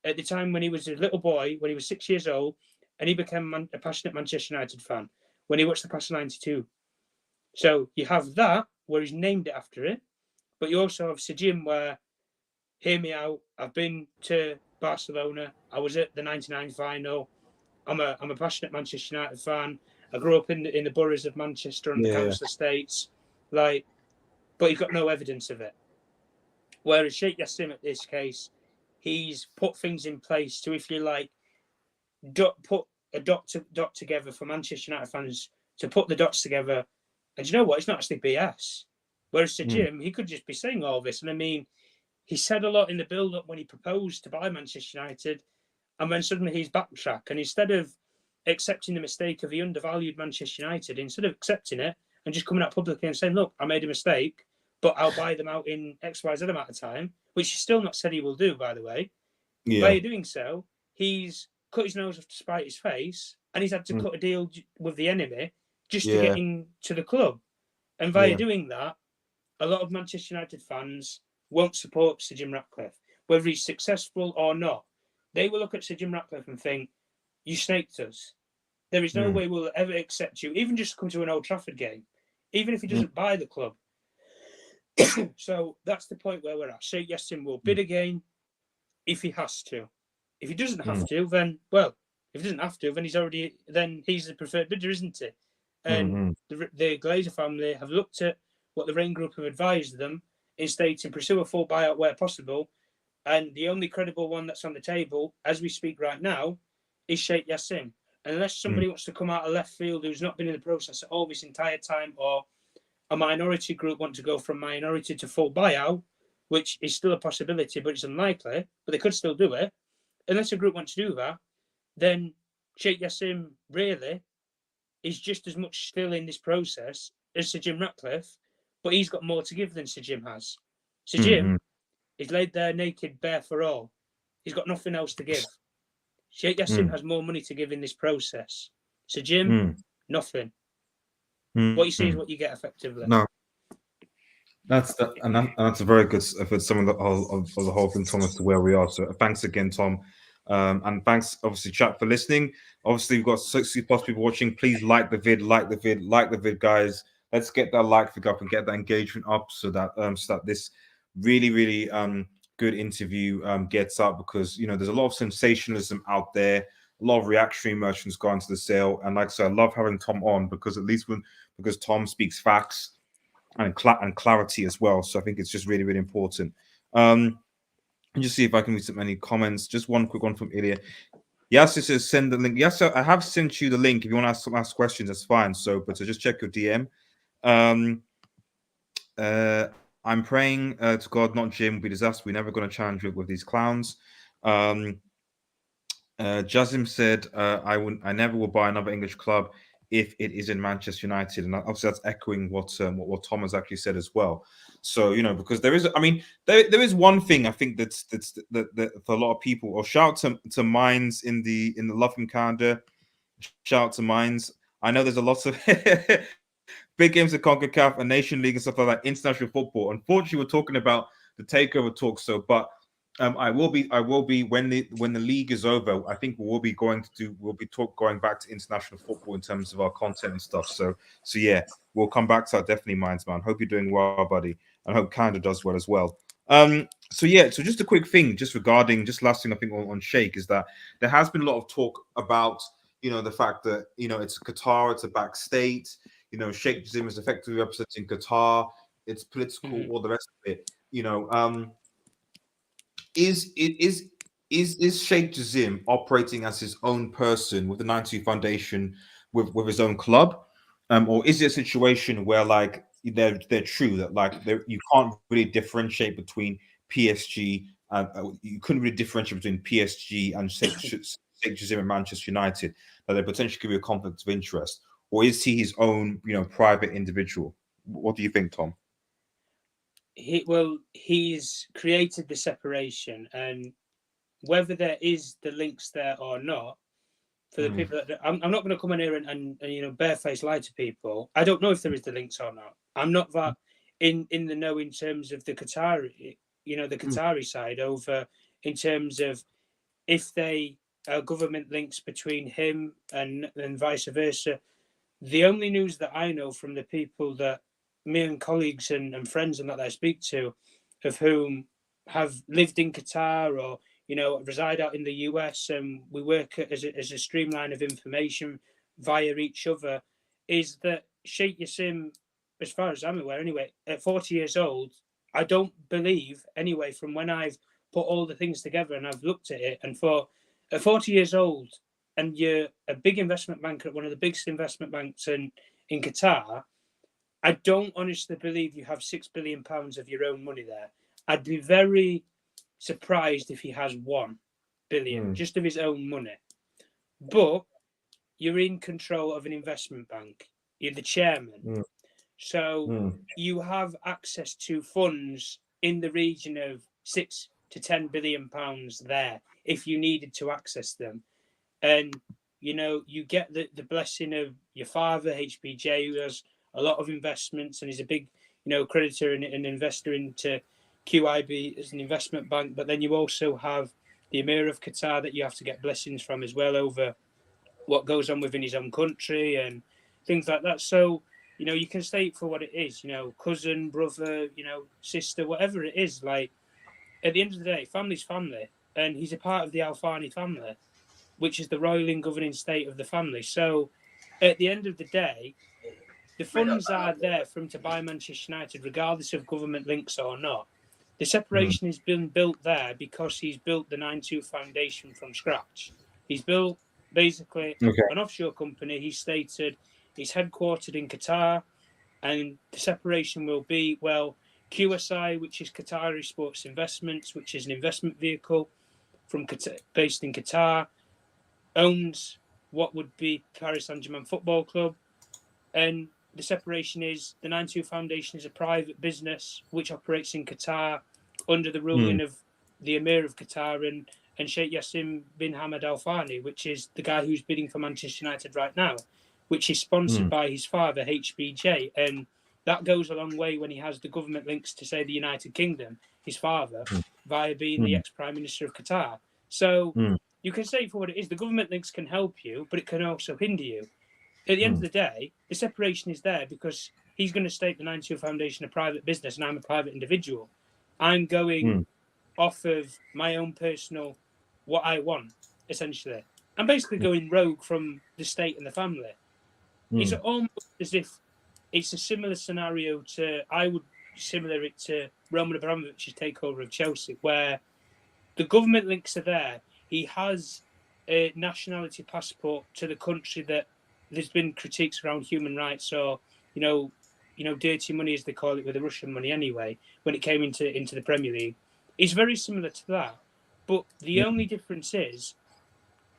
at the time when he was a little boy, when he was 6 years old, and he became a passionate Manchester United fan when he watched the Class of 92. So you have that, where he's named it after it, but you also have Sir Jim, where, hear me out, I've been to Barcelona, I was at the 99 final, I'm a passionate Manchester United fan, I grew up in the boroughs of Manchester and the council estates, but you've got no evidence of it. Whereas Sheikh Jassim, at this case, he's put things in place to, if you like, put a dot together for Manchester United fans to put the dots together. And you know what? It's not actually BS. Whereas Sir Jim, he could just be saying all this. And I mean, he said a lot in the build-up when he proposed to buy Manchester United, and when suddenly he's backtracked. And instead of accepting the mistake of the undervalued Manchester United, instead of accepting it and just coming out publicly and saying, look, I made a mistake, but I'll buy them out in XYZ amount of time, which he's still not said he will do, by the way. Yeah. By doing so, he's cut his nose off to spite his face, and he's had to cut a deal with the enemy just to get into the club. And via doing that, a lot of Manchester United fans won't support Sir Jim Ratcliffe, whether he's successful or not. They will look at Sir Jim Ratcliffe and think, you snaked us. There is no way we'll ever accept you, even just to come to an Old Trafford game, even if he doesn't buy the club. So that's the point where we're at. Sheikh Jassim will bid again if he has to. If he doesn't have to, then, well, if he doesn't have to, then he's the preferred bidder, isn't he? And the Glazer family have looked at what the RAINE Group have advised them in stating pursue a full buyout where possible. And the only credible one that's on the table, as we speak right now, is Sheikh Jassim. Unless somebody wants to come out of left field who's not been in the process at all this entire time, or a minority group want to go from minority to full buyout, which is still a possibility, but it's unlikely, but they could still do it. Unless a group wants to do that, then Sheikh Jassim really is just as much still in this process as Sir Jim Ratcliffe, but he's got more to give than Sir Jim has. Sir Jim is laid there naked, bare for all. He's got nothing else to give. Sheikh Jassim has more money to give in this process. Sir Jim, nothing. What you see is what you get, effectively. No, that's a very good for some of the whole thing, Tom, as to where we are. So thanks again, Tom, and thanks obviously chat for listening. Obviously, we've got 60+ people watching. Please like the vid, guys. Let's get that like figure up and get that engagement up so that this really good interview gets up, because there's a lot of sensationalism out there, a lot of reactionary merchants going to the sale, and like I said, I love having Tom on because because Tom speaks facts and clarity as well. So I think it's just really important. And just see if I can read some any comments. Just one quick one from Ilya. Yes, it says send the link. Yes, I have sent you the link. If you want to ask questions, that's fine. So just check your DM. I'm praying to God, not Jim, be disaster. We're never going to challenge with these clowns. Jassim said, I never will buy another English club if it is in Manchester United, and obviously that's echoing what Tom has actually said as well. So because there is, there is one thing I think that for a lot of people, or shout to Minds in the Loughman calendar, shout to Minds. I know there's a lot of big games of CONCACAF and Nation League and stuff like that, international football. Unfortunately, we're talking about the takeover talk. So, but I will be when the league is over. I think we'll be going back to international football in terms of our content and stuff. So yeah, we'll come back to that definitely, Minds, man. Hope you're doing well, buddy, and I hope Canada does well as well. So just a quick thing, just regarding last thing I think on Sheikh is that there has been a lot of talk about the fact that it's Qatar, it's a back state. Sheikh Jassim is effectively representing Qatar. It's political, all the rest of it. Is Sheikh Jassim operating as his own person with the 92 Foundation, with his own club, or is it a situation where they're true that you can't really differentiate between PSG, you couldn't really differentiate between PSG and Sheikh Jassim and Manchester United, that there potentially could be a conflict of interest, or is he his own private individual? What do you think, Tom? He's created the separation, and whether there is the links there or not, for the people that I'm not going to come in here and barefaced lie to people. I don't know if there is the links or not. I'm not that in the know in terms of the Qatari, the Qatari side over in terms of if they are government links between him and vice versa. The only news that I know from the people that me and colleagues and friends and that I speak to, of whom have lived in Qatar or reside out in the US, and we work as a streamline of information via each other, is that Sheikh Jassim, as far as I'm aware anyway, at 40 years old, I don't believe anyway, from when I've put all the things together and I've looked at it, and at 40 years old, and you're a big investment banker at one of the biggest investment banks in Qatar, I don't honestly believe you have £6 billion of your own money there. I'd be very surprised if he has 1 billion just of his own money. But you're in control of an investment bank. You're the chairman. So you have access to funds in the region of £6 to £10 billion there if you needed to access them. And, you know, you get the blessing of your father, HBJ, who has a lot of investments and is a big, you know, creditor and an investor into QIB as an investment bank. But then you also have the Emir of Qatar that you have to get blessings from as well over what goes on within his own country and things like that. So, you know, you can state for what it is, you know, cousin, brother, you know, sister, whatever it is. Like, at the end of the day, family's family. And he's a part of the Al Thani family, which is the royal governing state of the family. So, at the end of the day, the funds are there for him to buy Manchester United, regardless of government links or not. The separation has been built there because he's built the 9-2 foundation from scratch. He's built basically an offshore company. He stated he's headquartered in Qatar, and the separation will be, well, QSI, which is Qatari Sports Investments, which is an investment vehicle from Qatar, based in Qatar, owns what would be Paris Saint-Germain Football Club, and the separation is the 9-2 Foundation is a private business which operates in Qatar under the ruling of the Emir of Qatar and Sheikh Jassim bin Hamad Al Thani, which is the guy who's bidding for Manchester United right now, which is sponsored by his father, HBJ. And that goes a long way when he has the government links to, say, the United Kingdom, his father, via being the ex-Prime Minister of Qatar. So you can say for what it is, the government links can help you, but it can also hinder you. At the end of the day, the separation is there because he's going to state the 9-2 Foundation a private business and I'm a private individual. I'm going off of my own personal, what I want, essentially. I'm basically going rogue from the state and the family. It's almost as if it's a similar scenario to, I would similar it to Roman Abramovich's takeover of Chelsea, where the government links are there. He has a nationality passport to the country that there's been critiques around human rights or, you know, dirty money, as they call it, with the Russian money anyway, when it came into the Premier League. It's very similar to that. But the only difference is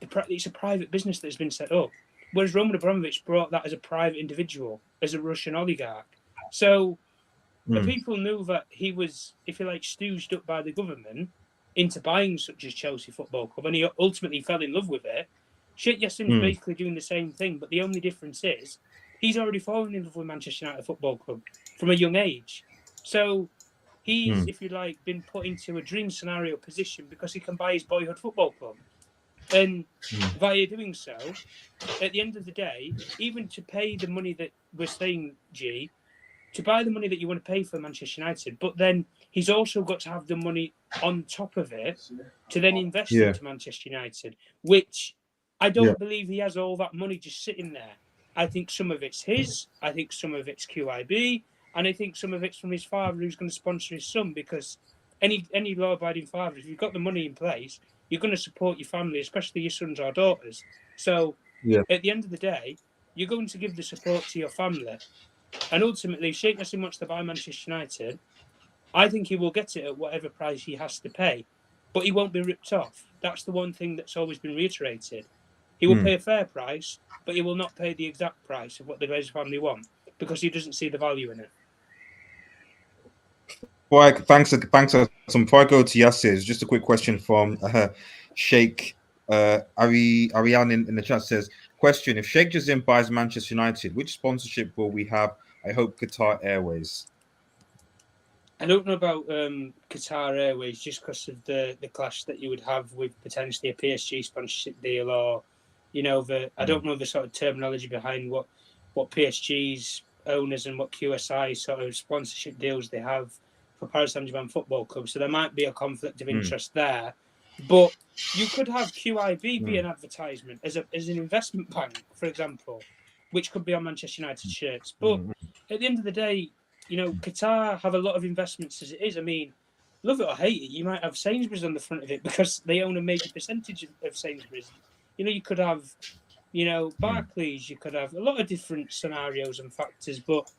it's a private business that's been set up, whereas Roman Abramovich brought that as a private individual, as a Russian oligarch. So the people knew that he was, if you like, stooged up by the government into buying such as Chelsea Football Club, and he ultimately fell in love with it. Sheikh Jassim's basically doing the same thing, but the only difference is he's already fallen in love with Manchester United Football Club from a young age. So he's, if you like, been put into a dream scenario position because he can buy his boyhood football club. And via doing so, at the end of the day, even to pay the money that we're saying, G, to buy the money that you want to pay for Manchester United, but then he's also got to have the money on top of it to then invest into Manchester United, which I don't believe he has all that money just sitting there. I think some of it's his, I think some of it's QIB, and I think some of it's from his father who's going to sponsor his son, because any law-abiding father, if you've got the money in place, you're going to support your family, especially your sons or daughters. So at the end of the day, you're going to give the support to your family. And ultimately, Sheikh Jassim wants to buy Manchester United. I think he will get it at whatever price he has to pay, but he won't be ripped off. That's the one thing that's always been reiterated. He will pay a fair price, but he will not pay the exact price of what the Glazer family want because he doesn't see the value in it. Well, thanks. Before I go to Yasser, just a quick question from Sheikh Ariane in the chat says, question, if Sheikh Jassim buys Manchester United, which sponsorship will we have? I hope Qatar Airways. I don't know about Qatar Airways just because of the clash that you would have with potentially a PSG sponsorship deal, or, you know, I don't know the sort of terminology behind what PSG's owners and what QSI sort of sponsorship deals they have for Paris Saint-Germain Football Club. So there might be a conflict of interest there. But you could have QIB be an advertisement as an investment bank, for example, which could be on Manchester United shirts. But at the end of the day, you know, Qatar have a lot of investments as it is. I mean, love it or hate it, you might have Sainsbury's on the front of it because they own a major percentage of Sainsbury's. You know, you could have, you know, Barclays, you could have a lot of different scenarios and factors, but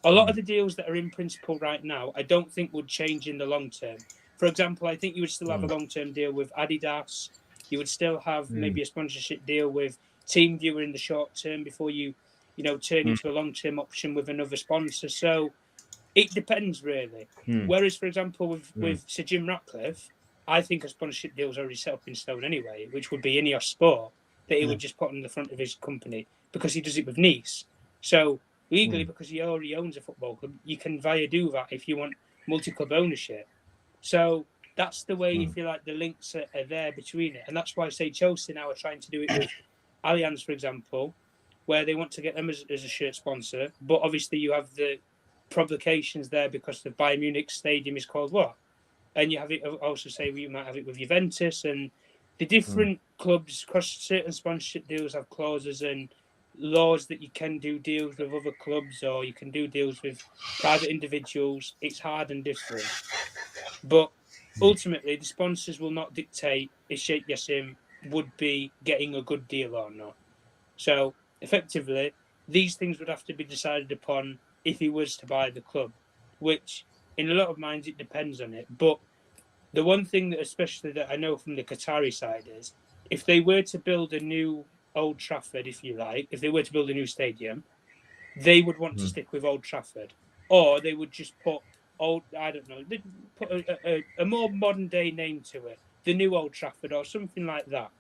a lot of the deals that are in principle right now, I don't think would change in the long term. For example, I think you would still have a long-term deal with Adidas. You would still have maybe a sponsorship deal with TeamViewer in the short term before you turn into a long-term option with another sponsor. So it depends really. Whereas, for example, with Sir Jim Ratcliffe, I think a sponsorship deal is already set up in stone anyway, which would be Ineos Sport that he would just put on the front of his company because he does it with Nice. So legally, because he already owns a football club, you can do that if you want multi-club ownership. So that's the way, if you like, the links are there between it. And that's why I say Chelsea now are trying to do it with Allianz, for example, where they want to get them as a shirt sponsor. But obviously you have the provocations there because the Bayern Munich stadium is called what? And you have it also say you might have it with Juventus, and the different clubs across certain sponsorship deals have clauses and laws that you can do deals with other clubs or you can do deals with private individuals. It's hard and different. But ultimately, the sponsors will not dictate if Sheikh Jassim would be getting a good deal or not. So effectively, these things would have to be decided upon if he was to buy the club, which in a lot of minds it depends on it. But the one thing that especially that I know from the Qatari side is if they were to build a new Old Trafford, if you like, if they were to build a new stadium, they would want to stick with Old Trafford, or they would just put they'd put a more modern day name to it, the new Old Trafford or something like that.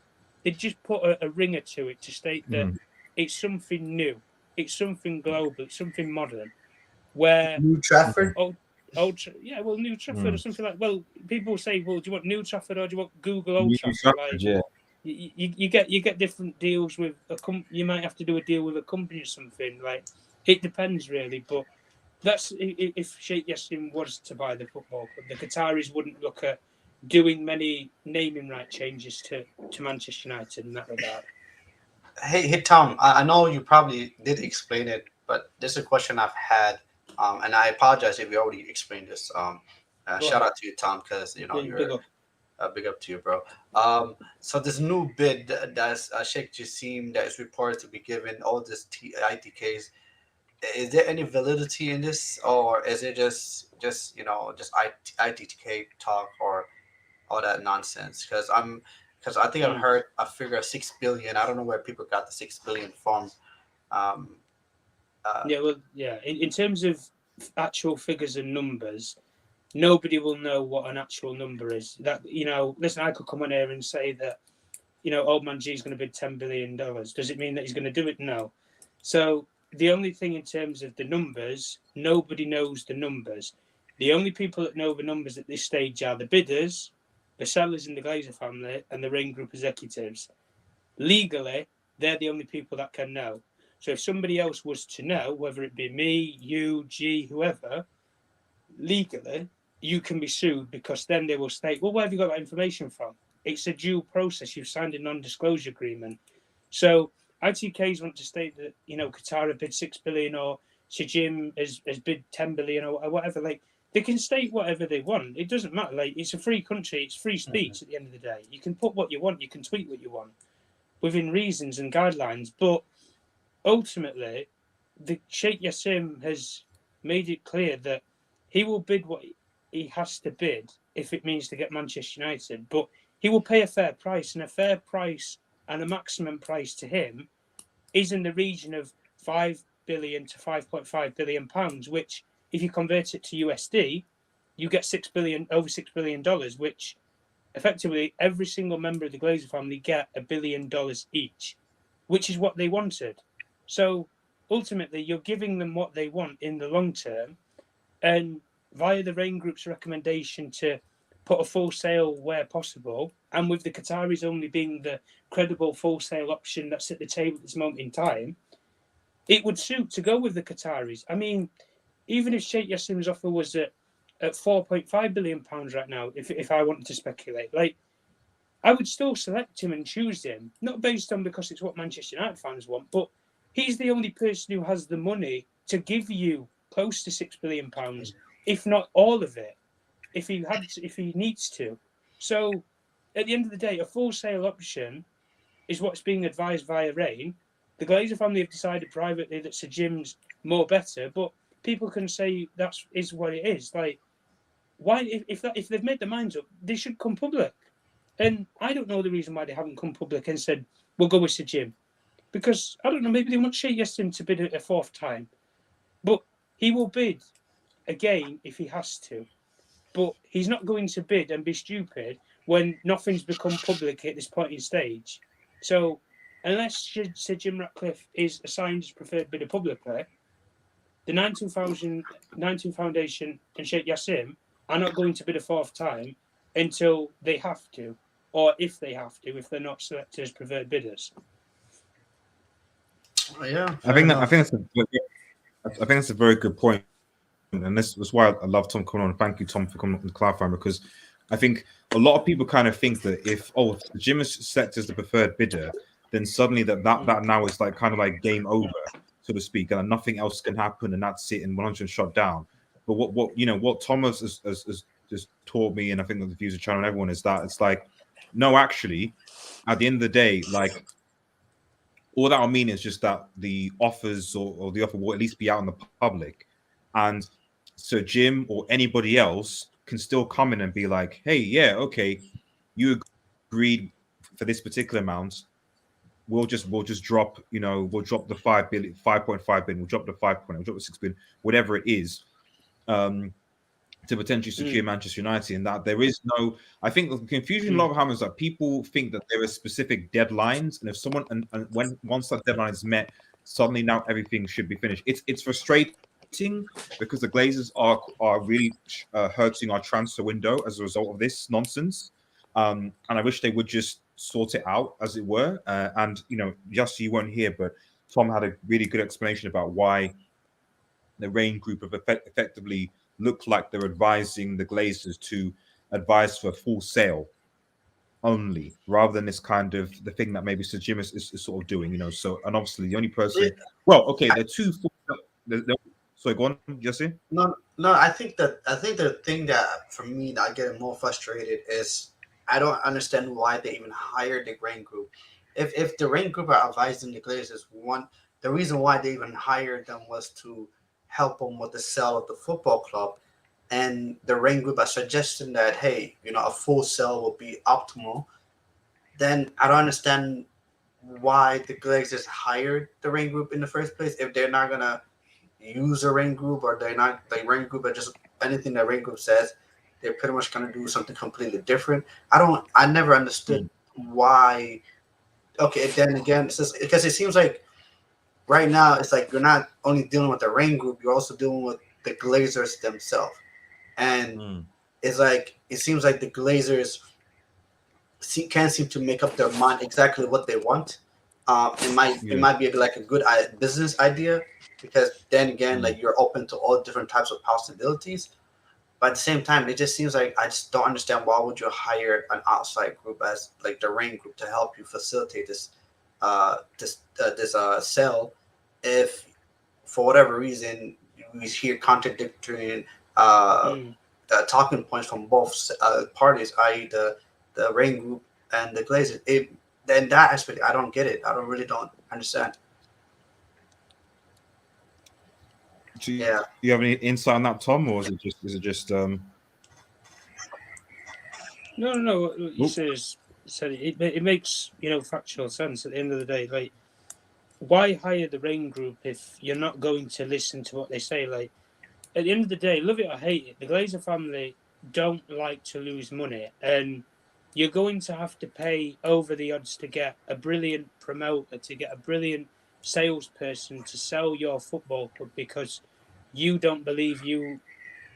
They'd just put a ringer to it to state that it's something new, it's something global, it's something modern. Where New Trafford? New Trafford or something like. Well, people say, well, do you want New Trafford or do you want Google Old Trafford? You get different deals with you might have to do a deal with a company or something. Like it depends really, but that's if Sheikh Jassim was to buy the football club, the Qataris wouldn't look at doing many naming right changes to Manchester United in that regard. Hey Tom, I know you probably did explain it, but this is a question I've had, and I apologize if you already explained this. Shout out to you, Tom, because you're big up to you, bro. So this new bid that's Sheikh Jassim that is reported to be given all this ITKs. Is there any validity in this, or is it just ITK talk or all that nonsense? Because I think I've heard a figure of 6 billion. I don't know where people got the 6 billion from. In terms of actual figures and numbers, nobody will know what an actual number is. That listen, I could come on here and say that Old Man G is going to bid $10 billion. Does it mean that he's going to do it? No. So the only thing in terms of the numbers, nobody knows the numbers. The only people that know the numbers at this stage are the bidders, the sellers in the Glazer family, and the RAINE Group executives. Legally, they're the only people that can know. So if somebody else was to know, whether it be me, you, G, whoever, legally, you can be sued because then they will state, well, where have you got that information from? It's a due process. You've signed a non-disclosure agreement. So ITKs want to state that, Qatar bid 6 billion or Sir Jim has bid 10 billion or whatever. Like, they can state whatever they want. It doesn't matter. Like, it's a free country. It's free speech at the end of the day. You can put what you want. You can tweet what you want within reasons and guidelines. But ultimately, the Sheikh Jassim has made it clear that he will bid what he has to bid if it means to get Manchester United. But he will pay a fair price, and a fair price and a maximum price to him is in the region of 5 billion to 5.5 billion pounds, which if you convert it to USD, you get over $6 billion, which effectively every single member of the Glazer family get $1 billion each, which is what they wanted. So ultimately, you're giving them what they want in the long term, and via the RAINE Group's recommendation to put a full sale where possible, and with the Qataris only being the credible full sale option that's at the table at this moment in time, it would suit to go with the Qataris. I mean, even if Sheikh Jassim's offer was at 4.5 billion pounds right now, if I wanted to speculate, like, I would still select him and choose him, not based on because it's what Manchester United fans want, but he's the only person who has the money to give you close to £6 billion, if not all of it, if he needs to. So at the end of the day, a full sale option is what's being advised via RAINE. The Glazer family have decided privately that Sir Jim's more better, but people can say that is what it is. Like, why if they've made their minds up, they should come public. And I don't know the reason why they haven't come public and said, we'll go with Sir Jim. because I don't know, maybe they want Sheikh Jassim to bid a fourth time, but he will bid again if he has to. But he's not going to bid and be stupid when nothing's become public at this point in stage. So unless Sir Jim Ratcliffe is assigned as preferred bidder publicly, the 19 Foundation and Sheikh Jassim are not going to bid a fourth time until they have to, or if they have to, if they're not selected as preferred bidders. Yeah, I think that's a very good point, and this is why I love Tom coming on. Thank you, Tom, for coming on and clarifying, because I think a lot of people kind of think that if the Jim is selected as the preferred bidder, then suddenly that now is like kind of like game over, so to speak, and nothing else can happen, and that's it, and 100 shut down. But what Thomas has just taught me, and I think that the views of channel and everyone is that it's like, no, actually, at the end of the day, like, all that will mean is just that the offers or the offer will at least be out in the public, and so Jim or anybody else can still come in and be like, hey, yeah, okay, you agreed for this particular amount. We'll just drop, we'll drop the 5.5 billion, we'll drop the 5 point, we'll drop the 6 billion, whatever it is, to potentially secure Manchester United. And that there is no, I think the confusion a lot of happens that people think that there are specific deadlines, and if someone and once that deadline is met, suddenly now everything should be finished. It's frustrating because the Glazers are really hurting our transfer window as a result of this nonsense. And I wish they would just sort it out, as it were. And just so you weren't here, but Tom had a really good explanation about why the RAINE group have effectively looked like they're advising the Glazers to advise for full sale only, rather than this kind of the thing that maybe Sir Jim is sort of doing. So, and obviously the only person, they're two. Sorry, go on, Jesse. No. I think the thing that for me that I get more frustrated is I don't understand why they even hired the RAINE group. If the RAINE group are advising the Glazers, the reason why they even hired them was to help them with the sale of the football club, and the RAINE group are suggesting that, hey, a full sale will be optimal. Then I don't understand why the Glazers hired the RAINE group in the first place if they're not gonna use a RAINE group, or they're not the RAINE group, or just anything that RAINE group says, they're pretty much gonna do something completely different. I never understood why. Okay, then again, because it seems like right now it's like you're not only dealing with the RAINE group, you're also dealing with the Glazers themselves, and it's like it seems like the Glazers can't seem to make up their mind exactly what they want. It might be like a good business idea, because then again, like you're open to all different types of possibilities. But at the same time, it just seems like I just don't understand why would you hire an outside group as like the RAINE group to help you facilitate this sale, if for whatever reason we hear contradictory talking points from both parties, i.e. the RAINE group and the Glazers. Then that aspect, I don't get it. I don't understand. Do you have any insight on that, Tom, or is it just No. You said it makes factual sense at the end of the day. Like, why hire the RAINE group if you're not going to listen to what they say? Like, at the end of the day, love it or hate it, the Glazer family don't like to lose money, and you're going to have to pay over the odds to get a brilliant promoter, to get a brilliant salesperson to sell your football club, because you don't believe you,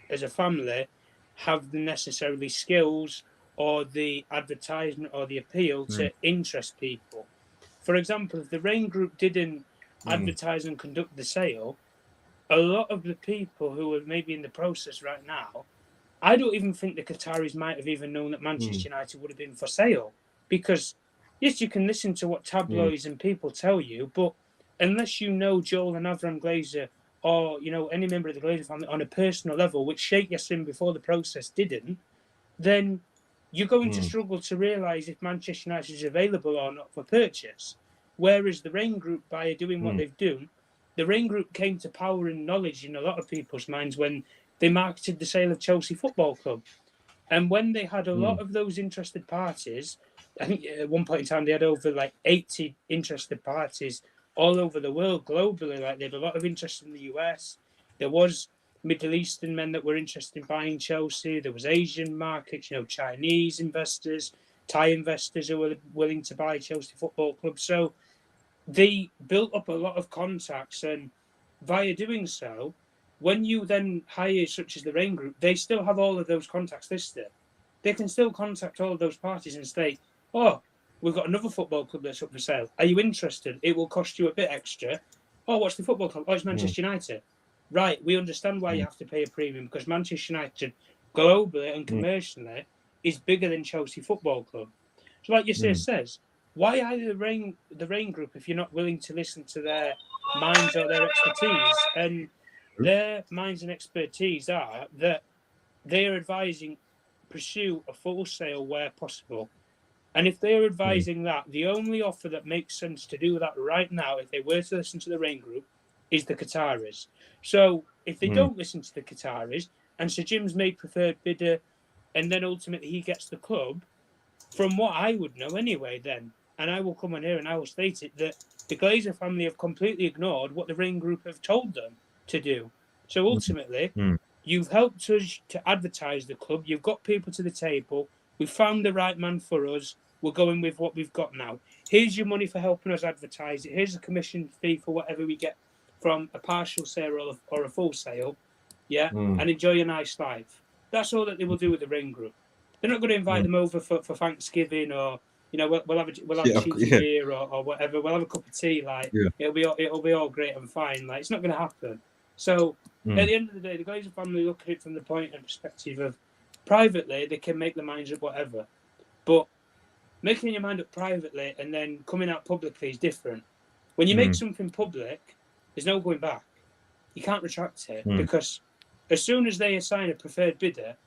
as a family, have the necessary skills or the advertisement or the appeal to interest people. For example, if the RAINE group didn't advertise and conduct the sale, a lot of the people who are maybe in the process right now, I don't even think the Qataris might have even known that Manchester United would have been for sale. Because, yes, you can listen to what tabloids and people tell you, but unless you know Joel and Avram Glazer, or any member of the Glazer family on a personal level, which Sheikh Jassim before the process didn't, then you're going to struggle to realise if Manchester United is available or not for purchase. Whereas the RAINE group, by doing what they've done, the RAINE group came to power and knowledge in a lot of people's minds when they marketed the sale of Chelsea Football Club. And when they had a lot of those interested parties I think at one point in time they had over like 80 interested parties all over the world, globally. Like, they had a lot of interest in the US. There was Middle Eastern men that were interested in buying Chelsea. There was Asian markets, Chinese investors, Thai investors who were willing to buy Chelsea Football Club. So they built up a lot of contacts, and via doing so, when you then hire such as the RAINE Group, they still have all of those contacts listed. They can still contact all of those parties and say, oh, we've got another football club that's up for sale. Are you interested? It will cost you a bit extra. Oh, what's the football club? Oh, it's Manchester United. Right, we understand why you have to pay a premium, because Manchester United, globally and commercially, is bigger than Chelsea Football Club. So like Yassir says, why hire the RAINE Group if you're not willing to listen to their minds or their expertise? And their minds and expertise are that they are advising pursue a full sale where possible. And if they're advising that, the only offer that makes sense to do that right now, if they were to listen to the RAINE Group, is the Qataris. So if they don't listen to the Qataris, and Sir Jim's made preferred bidder, and then ultimately he gets the club, from what I would know anyway then, and I will come on here and I will state it, that the Glazer family have completely ignored what the RAINE Group have told them to do. So ultimately, you've helped us to advertise the club. You've got people to the table. We've found the right man for us. We're going with what we've got now. Here's your money for helping us advertise it. Here's a commission fee for whatever we get from a partial sale or a full sale. Yeah, and enjoy a nice life. That's all that they will do with the RAINE Group. They're not going to invite them over for Thanksgiving, or we'll have a cheeky beer or whatever. We'll have a cup of tea. Like it'll be all great and fine. Like, it's not going to happen. So at the end of the day, the Glazer family look at it from the point and perspective of, privately they can make their minds up whatever, but making your mind up privately and then coming out publicly is different. When you make something public, there's no going back. You can't retract it, because as soon as they assign a preferred bidder,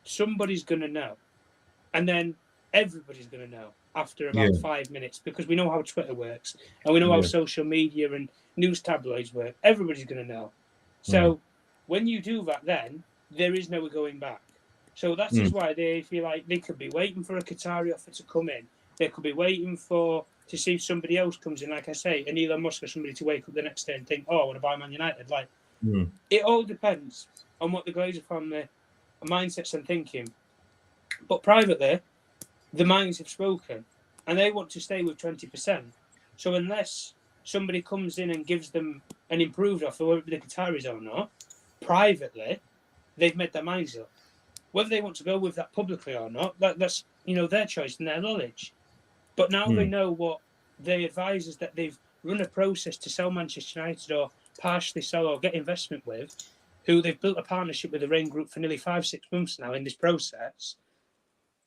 somebody's going to know. And then everybody's going to know after about 5 minutes, because we know how Twitter works and we know how social media and news tabloids work. Everybody's going to know. So when you do that, then there is no going back. So that is why they feel like they could be waiting for a Qatari offer to come in. They could be waiting to see if somebody else comes in, like I say, an Elon Musk or somebody to wake up the next day and think, oh, I want to buy Man United. Like, it all depends on what the Glazer family mindsets and thinking. But privately, the minds have spoken, and they want to stay with 20%. So unless somebody comes in and gives them an improved offer, whether the Qataris or not, privately, they've made their minds up. Whether they want to go with that publicly or not, that's their choice and their knowledge. But now they know what the advisors that they've run a process to sell Manchester United or partially sell or get investment with, who they've built a partnership with the RAINE Group for nearly 5-6 months now in this process.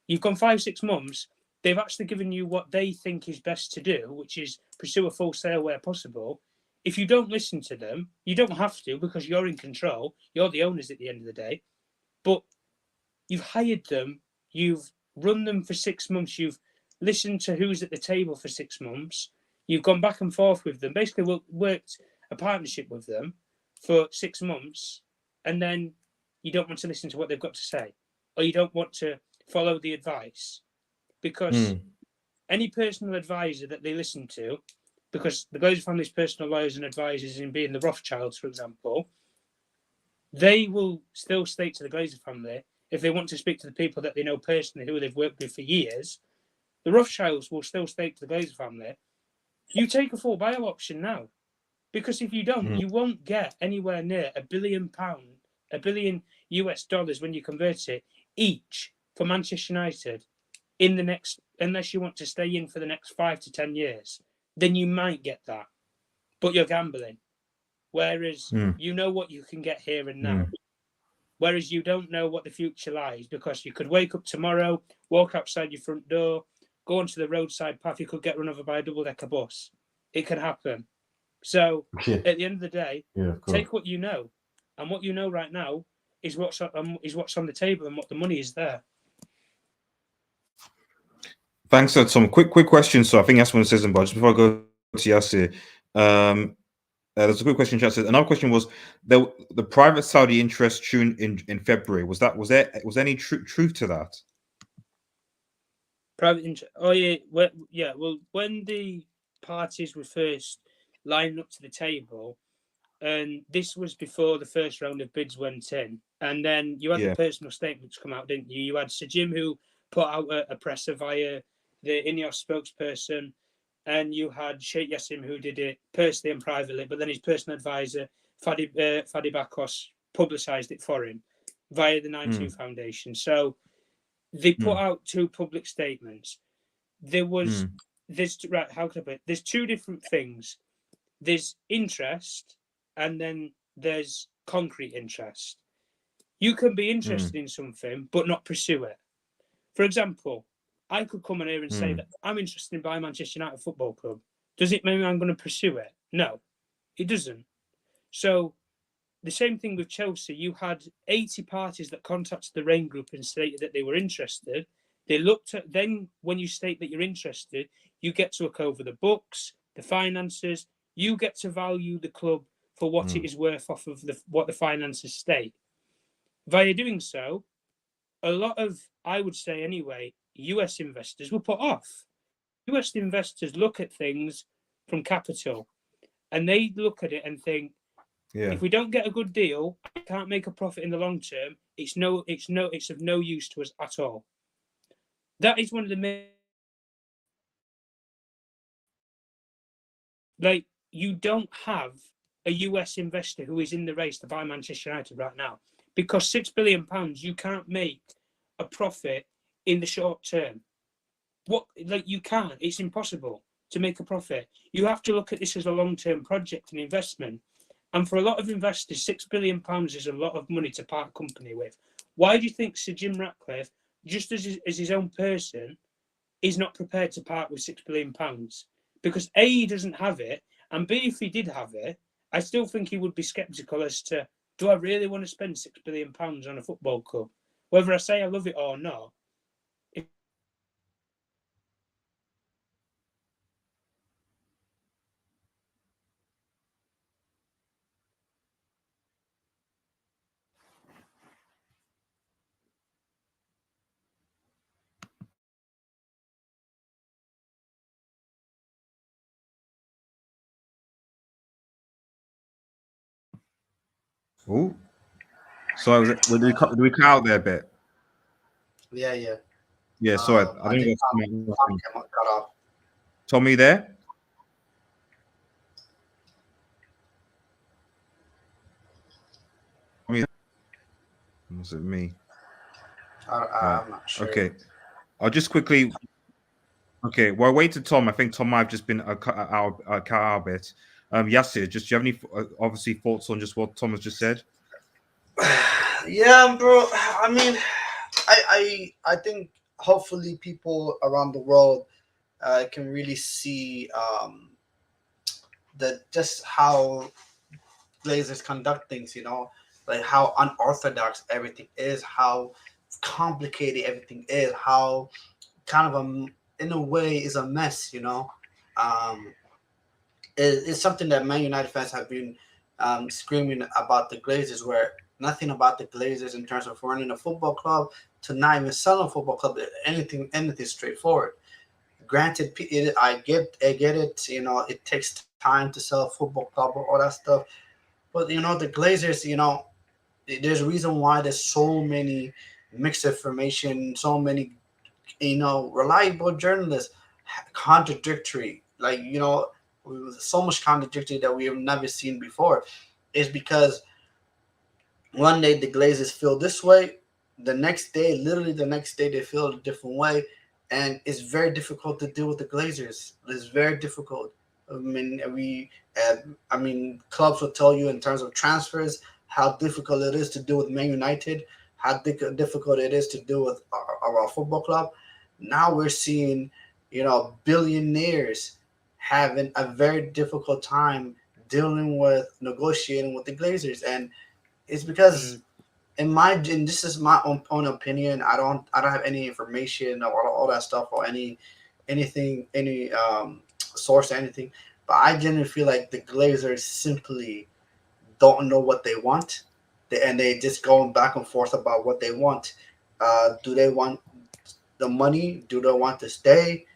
You've gone 5-6 months. They've actually given you what they think is best to do, which is pursue a full sale where possible. If you don't listen to them, you don't have to, because you're in control. You're the owners at the end of the day. But you've hired them. You've run them for 6 months. You've listened to who's at the table for 6 months. You've gone back and forth with them. Basically, worked a partnership with them for 6 months, and then you don't want to listen to what they've got to say, or you don't want to follow the advice, because any personal advisor that they listen to, because the Glazer family's personal lawyers and advisors, in being the Rothschilds, for example, they will still state to the Glazer family, if they want to speak to the people that they know personally, who they've worked with for years, the Rothschilds will still state to the Glazer family, you take a full buyout option now. Because if you don't, you won't get anywhere near £1 billion, $1 billion when you convert it, each for Manchester United in the next, unless you want to stay in for the next 5 to 10 years, then you might get that. But you're gambling. Whereas you know what you can get here and now. Whereas you don't know what the future lies, because you could wake up tomorrow, walk outside your front door, go onto the roadside path, you could get run over by a double-decker bus. It can happen. So at the end of the day, take what you know. And what you know right now is what's on the table and what the money is there. Thanks, Tom. Quick question. So I think that's one says, but just before I go to Yassir, there's a quick question. Chat says, another question was the private Saudi interest tune in February. Was there any truth to that? Private interest. Oh yeah, yeah. Well, when the parties were first lined up to the table, and this was before the first round of bids went in, and then you had the personal statements come out, didn't you? You had Sir Jim, who put out a presser via the ineos spokesperson, and you had Sheikh Jassim, who did it personally and privately, but then his personal advisor Fadi Bakos publicised it for him via the 9-2 Foundation. So they put out two public statements. There's right. How can I put it? There's two different things. There's interest, and then there's concrete interest. You can be interested in something but not pursue it. For example, I could come in here and say that I'm interested in buying Manchester United Football Club. Does it mean I'm going to pursue it? No, it doesn't. So the same thing with Chelsea. You had 80 parties that contacted the RAINE Group and stated that they were interested. They looked at, then when you state that you're interested, you get to look over the books, the finances. You get to value the club for what it is worth off of what the finances state. Via doing so, a lot of, I would say anyway, US investors were put off. US investors look at things from capital, and they look at it and think, if we don't get a good deal, I can't make a profit in the long term. It's of no use to us at all. That is one of the main. Like, you don't have a US investor who is in the race to buy Manchester United right now, because £6 billion, you can't make a profit in the short term. You can't. It's impossible to make a profit. You have to look at this as a long-term project and investment. And for a lot of investors, £6 billion is a lot of money to part company with. Why do you think Sir Jim Ratcliffe, just as his own person, is not prepared to part with £6 billion? Because A, he doesn't have it, and B, if he did have it, I still think he would be sceptical as to, do I really want to spend £6 billion on a football club? Whether I say I love it or not. Oh, so do we cut out there a bit? Yeah. Yeah, sorry. I think Tom cut off. Tommy there? Was it me? I'm not sure. Okay. I'll just quickly. Okay, well, wait to Tom. I think Tom might have just been cut out a bit. Yassir, do you have any obviously thoughts on just what Tom has just said? Yeah, bro. I mean, I think hopefully people around the world can really see just how Glazers conduct things. Like how unorthodox everything is, how complicated everything is, how kind of in a way is a mess. It's something that Man United fans have been screaming about the Glazers, where nothing about the Glazers in terms of running a football club to not even selling a football club, anything straightforward. Granted, I get it. It takes time to sell a football club or all that stuff, but the Glazers, there's a reason why there's so many mixed information, so many reliable journalists, contradictory, so much contradictory that we have never seen before, is because one day the Glazers feel this way, literally the next day they feel a different way, and it's very difficult to deal with the Glazers. It's very difficult. I mean, clubs will tell you in terms of transfers how difficult it is to deal with Man United, how difficult it is to deal with our football club. Now we're seeing, billionaires having a very difficult time negotiating with the Glazers, and it's because, and this is my own opinion. I don't have any information or all that stuff or any source or anything, but I genuinely feel like the Glazers simply don't know what they want, and they just going back and forth about what they want. Do they want the money? Do they want to stay?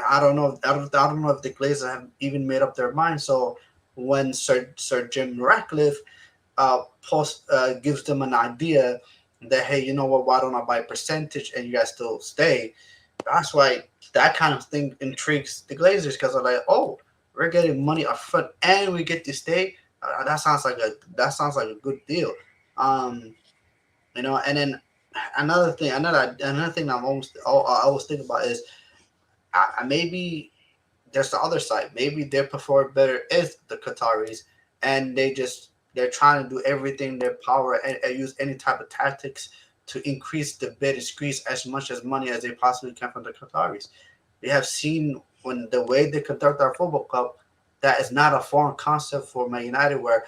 I don't know. I don't know if the Glazers have even made up their mind. So when Sir Jim Ratcliffe gives them an idea that, hey, you know what? Why don't I buy a percentage and you guys still stay? That's why that kind of thing intrigues the Glazers, because they're like, oh, we're getting money up front and we get to stay. That sounds like a good deal. Um, and then another thing I always think about is maybe there's the other side. Maybe they perform better is the Qataris, and they're trying to do everything in their power and use any type of tactics to increase the bid, squeeze as much as money as they possibly can from the Qataris. We have seen when the way they conduct our football club, that is not a foreign concept for Man United, where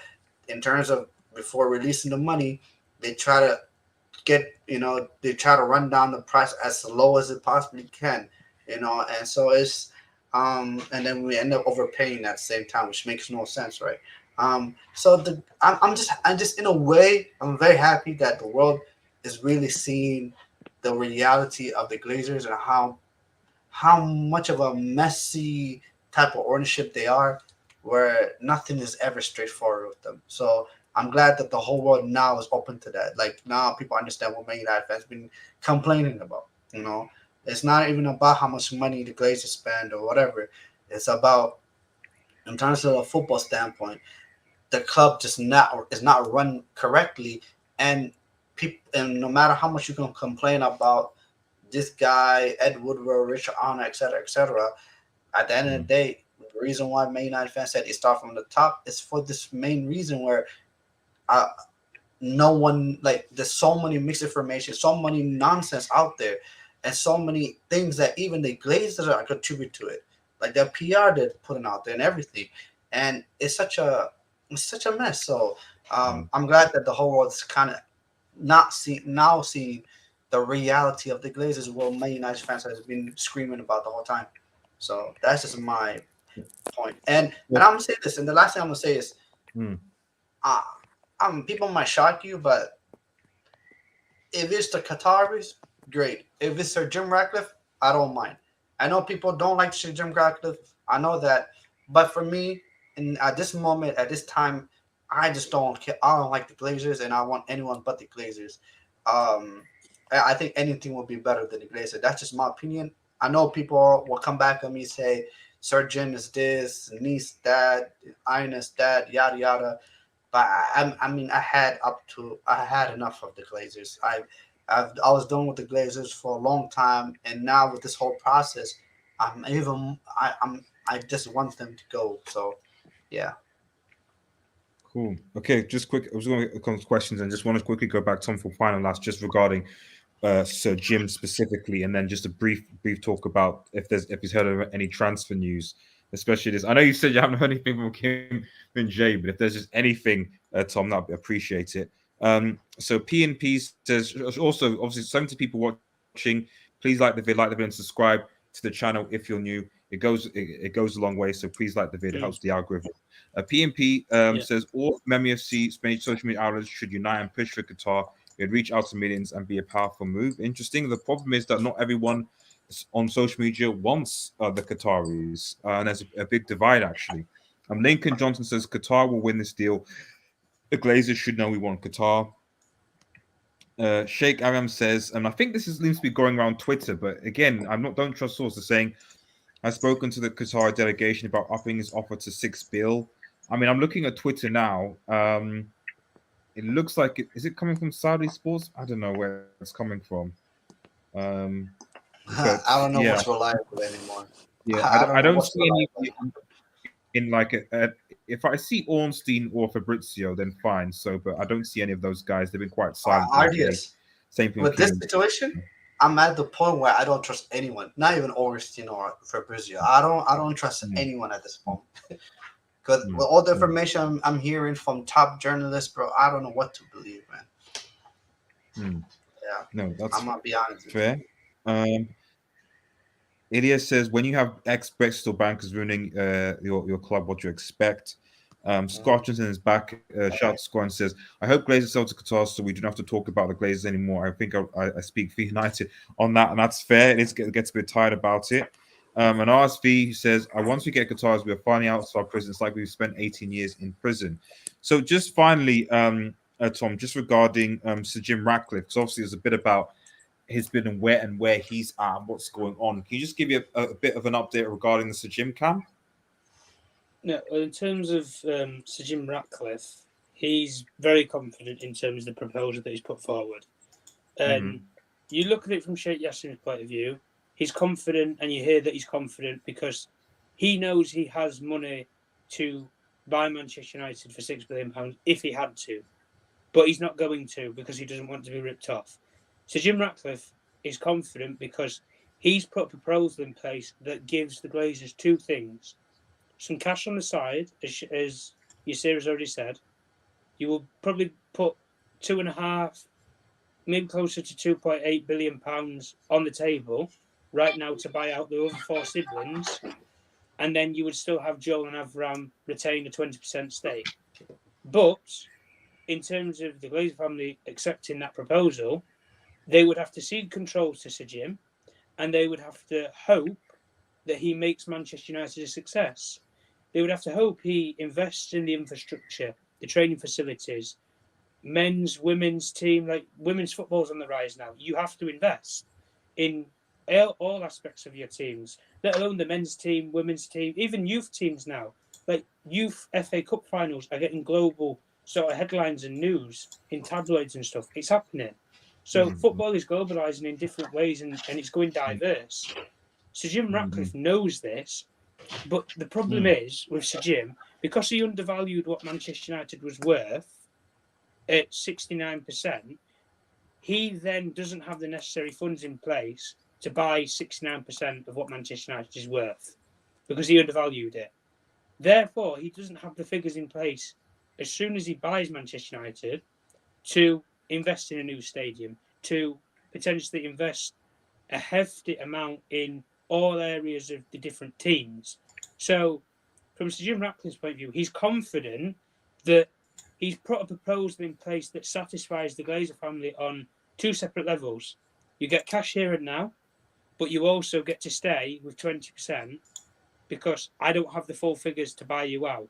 in terms of before releasing the money, they try to they try to run down the price as low as it possibly can, and so it's and then we end up overpaying at the same time, which makes no sense, right? So I'm just in a way, I'm very happy that the world is really seeing the reality of the Glazers and how much of a messy type of ownership they are, where nothing is ever straightforward with them. So I'm glad that the whole world now is open to that. Like now people understand what Man United fans been complaining about. It's not even about how much money the Glazers spend or whatever. It's about, in terms of a football standpoint, the club just is not run correctly, and no matter how much you can complain about this guy, Ed Woodward, Richard Arnold, etc., at the end of the day, the reason why Man United fans said it start from the top is for this main reason where no one, like, there's so many mixed information, so many nonsense out there, and so many things that even the Glazers are contribute to it, like their PR they're putting out there and everything, and it's such a mess. So I'm glad that the whole world's kind of seeing the reality of the Glazers, what Man United fans has been screaming about the whole time. So that's just my point. And I'm gonna say this, and the last thing I'm gonna say is, people might shock you, but if it's the Qataris, great. If it's Sir Jim Ratcliffe, I don't mind. I know people don't like Sir Jim Ratcliffe. I know that, but for me, at this moment, at this time, I just don't care. I don't like the Glazers, and I want anyone but the Glazers. I think anything will be better than the Glazers. That's just my opinion. I know people will come back at me and say Sir Jim is this, niece that, Ines that, yada yada. But I had enough of the Glazers. I was done with the Glazers for a long time, and now with this whole process, I just want them to go. So, yeah. Cool. Okay, just quick. I was going to come to questions and just want to quickly go back, Tom, for final last, just regarding Sir Jim specifically, and then just a brief talk about if he's heard of any transfer news, especially this. I know you said you haven't heard anything from Kim and Jay, but if there's just anything, Tom, that'd appreciate it. So P&P says, also obviously 70 people watching. Please like the video and subscribe to the channel if you're new. It goes a long way, so please like the video. It helps the algorithm. P&P says all MMFC Spanish social media outlets should unite and push for Qatar. It'd reach out to millions and be a powerful move. Interesting. The problem is that not everyone on social media wants the Qataris, and there's a big divide actually. Lincoln Johnson says Qatar will win this deal. The Glazers should know we want Qatar. Sheikh Aram says, and I think this seems to be going around Twitter, but again, don't trust sources, saying I've spoken to the Qatar delegation about upping his offer to $6 billion. I mean, I'm looking at Twitter now. It looks like is it coming from Saudi Sports? I don't know where it's coming from. But, I don't know what's reliable anymore. Yeah, I don't see any in like if I see Ornstein or Fabrizio, then fine. So, but I don't see any of those guys. They've been quite silent. Same thing with this situation. I'm at the point where I don't trust anyone, not even Ornstein or Fabrizio. I don't trust anyone at this point. Because with all the information I'm hearing from top journalists, bro, I don't know what to believe, man. Yeah, no, that's I'm gonna be honest. Fair. Ilya says, when you have ex-Brexit bankers ruining your club, what do you expect? Scott Johnson is back. Shout to Scott and says, I hope Glazers sell to Qatar so we don't have to talk about the Glazers anymore. I think I speak for United on that, and that's fair. It gets a bit tired about it. And RSV says, once we get Qatars, we are finally out of our prison. It's like we've spent 18 years in prison. So just finally, Tom, just regarding Sir Jim Ratcliffe, because obviously there's a bit about his bid and where he's at and what's going on. Can you just give me a bit of an update regarding the Sir Jim camp? No, in terms of Sir Jim Ratcliffe, he's very confident in terms of the proposal that he's put forward. You look at it from Sheikh Jassim's point of view, he's confident, and you hear that he's confident because he knows he has money to buy Manchester United for £6 billion if he had to. But he's not going to because he doesn't want to be ripped off. So Jim Ratcliffe is confident because he's put a proposal in place that gives the Glazers two things. Some cash on the side, as Yasir has already said. You will probably put 2.5, maybe closer to £2.8 billion on the table right now to buy out the other 4 siblings. And then you would still have Joel and Avram retain a 20% stake. But in terms of the Glazer family accepting that proposal, they would have to cede control to Sir Jim, and they would have to hope that he makes Manchester United a success. They would have to hope he invests in the infrastructure, the training facilities, men's, women's team. Like women's football's on the rise now. You have to invest in all aspects of your teams, let alone the men's team, women's team, even youth teams now. Like youth FA Cup finals are getting global sort of headlines and news in tabloids and stuff. It's happening. So football is globalising in different ways and it's going diverse. Sir Jim Ratcliffe knows this, but the problem is with Sir Jim, because he undervalued what Manchester United was worth at 69%, he then doesn't have the necessary funds in place to buy 69% of what Manchester United is worth because he undervalued it. Therefore, he doesn't have the figures in place as soon as he buys Manchester United to invest in a new stadium, to potentially invest a hefty amount in all areas of the different teams. So, from Sir Jim Ratcliffe's point of view, he's confident that he's put a proposal in place that satisfies the Glazer family on 2 separate levels. You get cash here and now, but you also get to stay with 20% because I don't have the full figures to buy you out.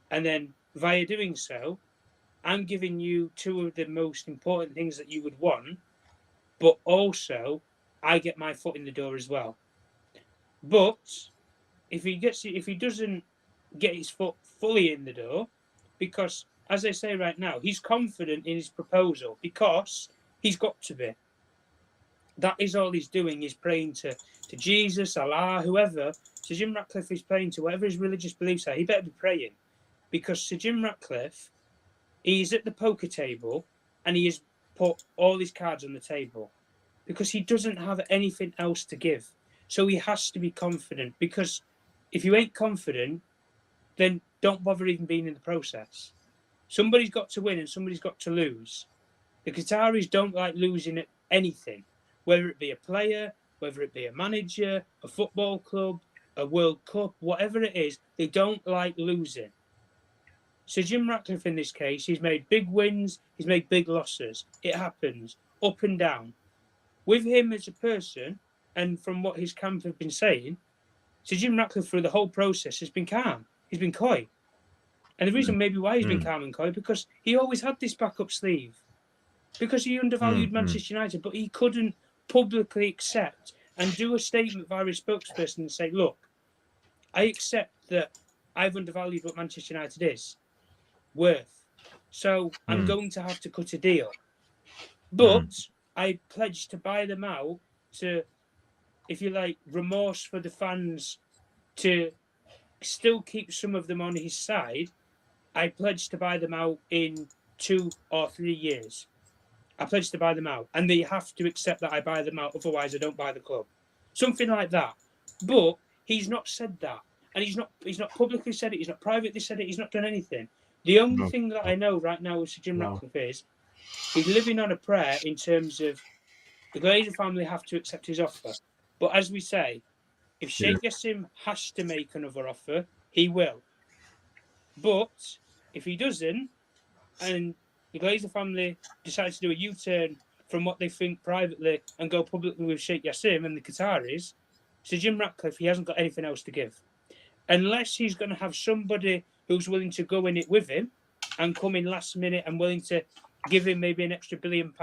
And then via doing so, I'm giving you 2 of the most important things that you would want, but also I get my foot in the door as well. But if he doesn't get his foot fully in the door, because as I say right now, he's confident in his proposal because he's got to be. That is all he's doing. He's praying to Jesus, Allah, whoever. Sir Jim Ratcliffe is praying to whatever his religious beliefs are. He better be praying because Sir Jim Ratcliffe, he's at the poker table and he has put all his cards on the table because he doesn't have anything else to give. So he has to be confident because if you ain't confident, then don't bother even being in the process. Somebody's got to win and somebody's got to lose. The Qataris don't like losing at anything, whether it be a player, whether it be a manager, a football club, a World Cup, whatever it is, they don't like losing. So Jim Ratcliffe in this case, he's made big wins, he's made big losses. It happens, up and down. With him as a person, and from what his camp have been saying, Sir Jim Ratcliffe through the whole process has been calm. He's been coy. And the reason maybe why he's been calm and coy, because he always had this back up sleeve. Because he undervalued Manchester United, but he couldn't publicly accept and do a statement via his spokesperson and say, look, I accept that I've undervalued what Manchester United is worth. So I'm going to have to cut a deal. But I pledged to buy them out to, if you like, remorse for the fans to still keep some of them on his side. I pledged to buy them out in 2 or 3 years. I pledged to buy them out. And they have to accept that I buy them out, otherwise I don't buy the club. Something like that. But he's not said that. And he's not publicly said it, he's not privately said it, he's not done anything. The only thing that I know right now with Sir Jim Ratcliffe is he's living on a prayer in terms of the Glazer family have to accept his offer. But as we say, if Sheikh Jassim has to make another offer, he will. But if he doesn't, and the Glazer family decides to do a U-turn from what they think privately and go publicly with Sheikh Jassim and the Qataris, so Jim Ratcliffe, he hasn't got anything else to give. Unless he's going to have somebody who's willing to go in it with him and come in last minute and willing to give him maybe an extra £1 billion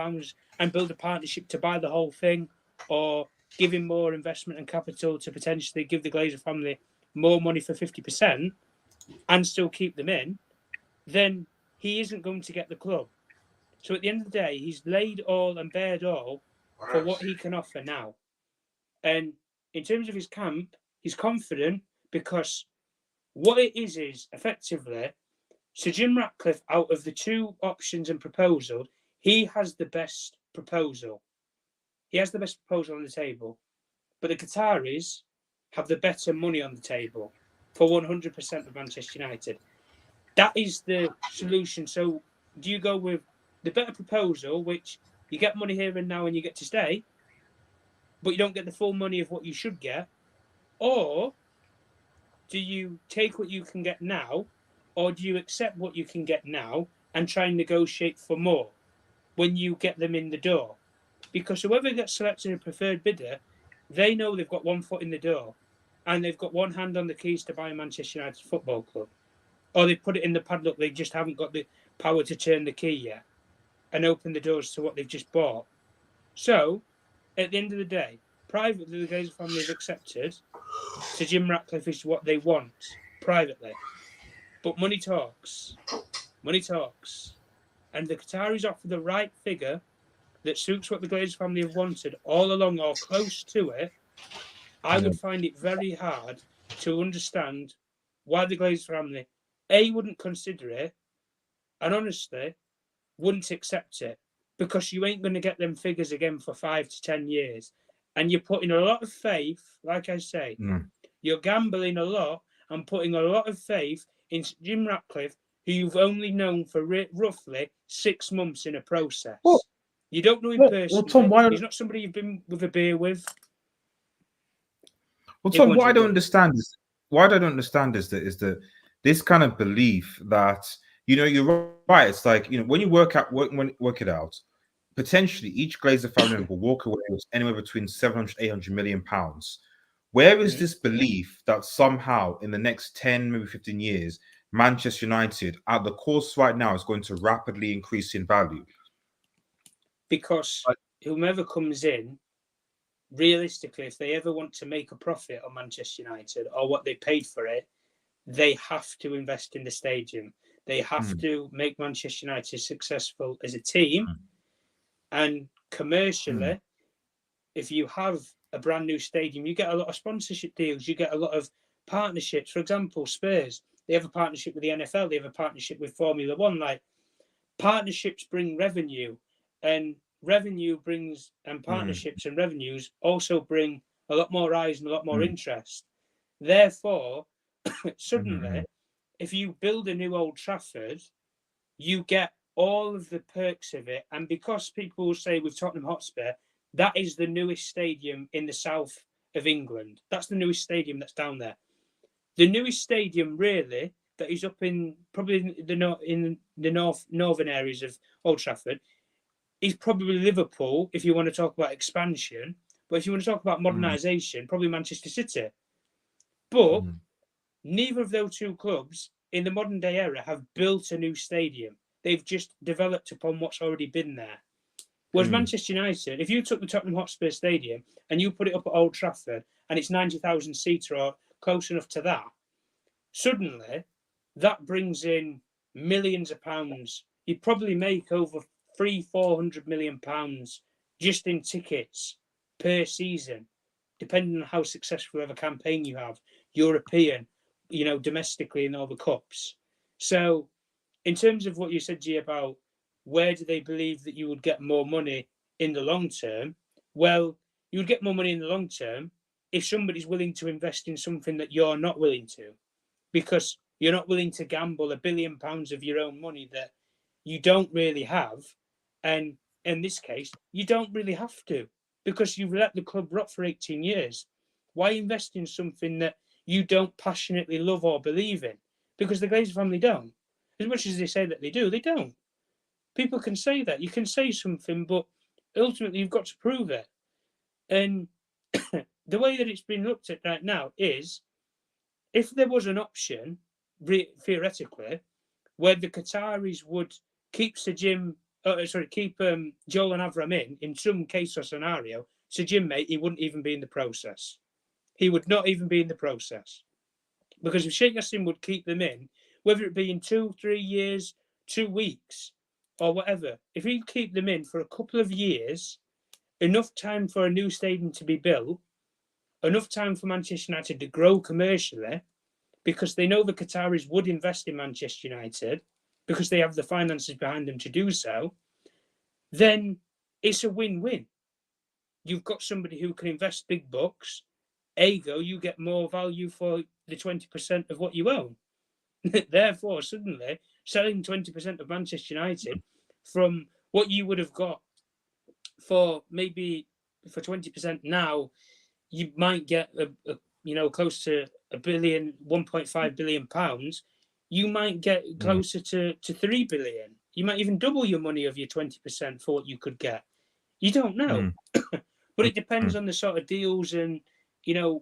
and build a partnership to buy the whole thing, or give him more investment and capital to potentially give the Glazer family more money for 50% and still keep them in, then he isn't going to get the club. So at the end of the day, he's laid all and bared all for what he can offer now. And in terms of his camp, he's confident because what it is effectively, Sir Jim Ratcliffe, out of the two options and proposal, he has the best proposal. He has the best proposal on the table. But the Qataris have the better money on the table for 100% of Manchester United. That is the solution. So do you go with the better proposal, which you get money here and now and you get to stay, but you don't get the full money of what you should get? Or do you take what you can get now, or do you accept what you can get now and try and negotiate for more when you get them in the door? Because whoever gets selected a preferred bidder, they know they've got one foot in the door and they've got one hand on the keys to buy a Manchester United Football Club. Or they put it in the padlock, they just haven't got the power to turn the key yet and open the doors to what they've just bought. So, at the end of the day, privately, the Glazer family have accepted Sir Jim Ratcliffe is what they want, privately. But money talks. Money talks. And the Qataris offer the right figure that suits what the Glazer family have wanted all along or close to it. I would find it very hard to understand why the Glazer family, A, wouldn't consider it, and honestly, wouldn't accept it, because you ain't going to get them figures again for 5 to 10 years. And you're putting a lot of faith, like I say, you're gambling a lot and putting a lot of faith in Jim Ratcliffe, who you've only known for roughly 6 months in a process. Well, you don't know him personally. Tom, he's not somebody you've been with a beer with. Well, Tom, what I don't understand is that this kind of belief that, you know, you're right. It's like, you know, when you work it out, potentially each Glazer family will walk away with anywhere between 700, 800 million pounds. Where is this belief that somehow in the next 10, maybe 15 years, Manchester United at the course right now is going to rapidly increase in value? Because whomever comes in, realistically, if they ever want to make a profit on Manchester United or what they paid for it, they have to invest in the stadium. They have to make Manchester United successful as a team. And commercially, if you have a brand new stadium, you get a lot of sponsorship deals. You get a lot of partnerships. For example, Spurs, they have a partnership with the NFL. They have a partnership with Formula One. Like, partnerships bring revenue, and revenue brings, and partnerships and revenues also bring a lot more eyes and a lot more interest. Therefore, suddenly, if you build a new Old Trafford, you get all of the perks of it. And because people will say with Tottenham Hotspur, that is the newest stadium in the south of England. That's the newest stadium that's down there. The newest stadium, really, that is up in probably in the northern areas of Old Trafford, is probably Liverpool, if you want to talk about expansion. But if you want to talk about modernisation, probably Manchester City. But neither of those two clubs in the modern day era have built a new stadium. They've just developed upon what's already been there. Whereas Manchester United, if you took the Tottenham Hotspur Stadium and you put it up at Old Trafford and it's 90,000 seater or close enough to that, suddenly that brings in millions of pounds. You'd probably make over 300-400 million pounds just in tickets per season, depending on how successful of a campaign you have, European, you know, domestically in all the cups. So in terms of what you said, G, about where do they believe that you would get more money in the long term? Well, you would get more money in the long term if somebody's willing to invest in something that you're not willing to, because you're not willing to gamble £1 billion of your own money that you don't really have. And in this case, you don't really have to, because you've let the club rot for 18 years. Why invest in something that you don't passionately love or believe in? because the Glazer family don't. As much as they say that they do, they don't. People can say that. You can say something, but ultimately you've got to prove it. And the way that it's been looked at right now is, if there was an option, theoretically, where the Qataris would keep keep Joel and Avram in some case or scenario, Sir Jim, mate, he wouldn't even be in the process. He would not even be in the process. Because if Sheikh Jassim would keep them in, whether it be in 2, 3 years, 2 weeks, or whatever, if he'd keep them in for a couple of years, enough time for a new stadium to be built, enough time for Manchester United to grow commercially, because they know the Qataris would invest in Manchester United, because they have the finances behind them to do so, then it's a win-win. You've got somebody who can invest big bucks, ergo, you get more value for the 20% of what you own. Therefore, suddenly, selling 20% of Manchester United from what you would have got for maybe for 20% now, you might get close to £1 billion, 1.5 billion pounds. You might get closer to 3 billion. You might even double your money of your 20% for what you could get. You don't know, but it depends on the sort of deals and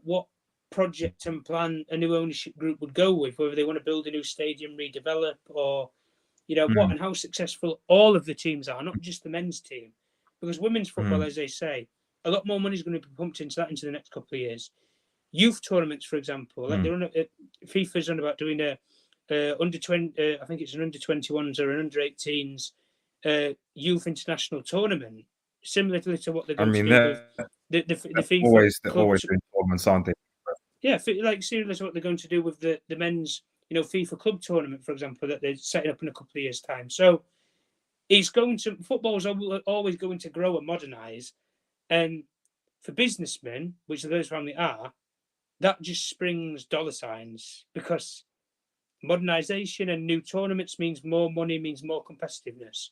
what project and plan a new ownership group would go with, whether they want to build a new stadium, redevelop, or what, and how successful all of the teams are, not just the men's team. Because women's football, as they say, a lot more money is going to be pumped into that into the next couple of years. Youth tournaments, for example, like FIFA's on about doing a under 20, I think it's an under 21s or an under 18s youth international tournament, similar to what they're going to do with the FIFA. They're always doing tournaments, aren't they? Yeah, like similar to what they're going to do with the men's FIFA club tournament, for example, that they're setting up in a couple of years' time. So football's always going to grow and modernise, and for businessmen, which the Glazer family are, that just springs dollar signs, because modernisation and new tournaments means more money, means more competitiveness.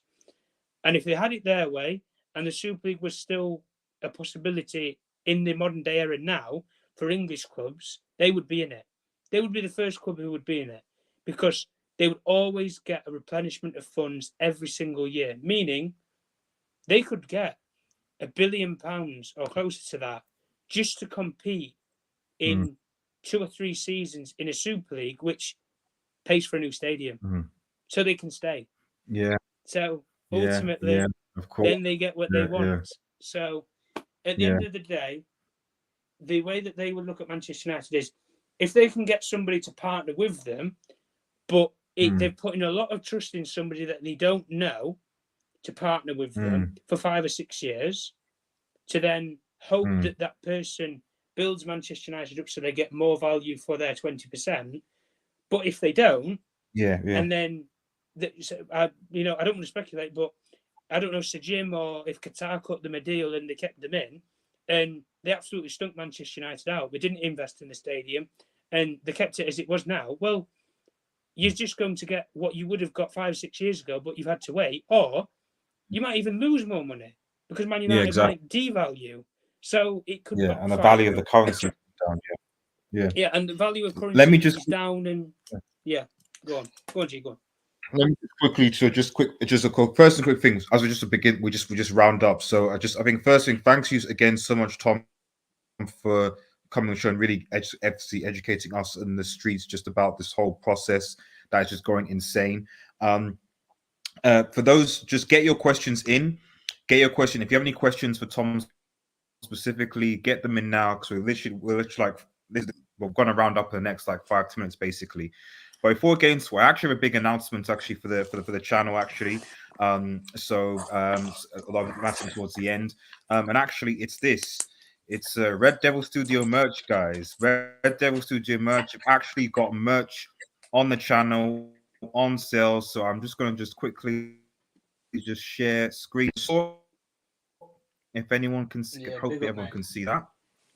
And if they had it their way, and the Super League was still a possibility in the modern day era now for English clubs, they would be in it. They would be the first club who would be in it, because they would always get a replenishment of funds every single year, meaning they could get £1 billion or closer to that just to compete in 2 or 3 seasons in a Super League, which pays for a new stadium, so they can stay. Yeah. So ultimately, of course, then they get what they want. Yeah. So at the end of the day, the way that they would look at Manchester United is, if they can get somebody to partner with them, but they're putting a lot of trust in somebody that they don't know to partner with them for 5 or 6 years, to then hope that that person builds Manchester United up so they get more value for their 20%. But if they don't, and then I don't want to speculate, but I don't know Sir Jim or if Qatar cut them a deal and they kept them in, and they absolutely stunk Manchester United out. They didn't invest in the stadium, and they kept it as it was now. Well, you're just going to get what you would have got 5 or 6 years ago, but you've had to wait, or you might even lose more money because Man United might devalue. So it could and the value of the currency down. Yeah, and the value of currency is down. And go on, G, go on. Let me quickly, first and quick things as we just begin. We just round up. So I think first thing, thanks you again so much, Tom, for coming on the show and really educating us in the streets just about this whole process that is just going insane. For those, just get your questions in. Get your question. If you have any questions for Tom specifically, get them in now, because we're literally like this. We're going to round up in the next 5-10 minutes, basically. But before getting to, I actually have a big announcement actually for the channel actually. So a lot of matters towards the end. And actually, it's this. It's Red Devil Studio merch, guys. Red Devil Studio merch. I've actually got merch on the channel on sale. So I'm just going to quickly share screen. If anyone can see, hopefully everyone can see that.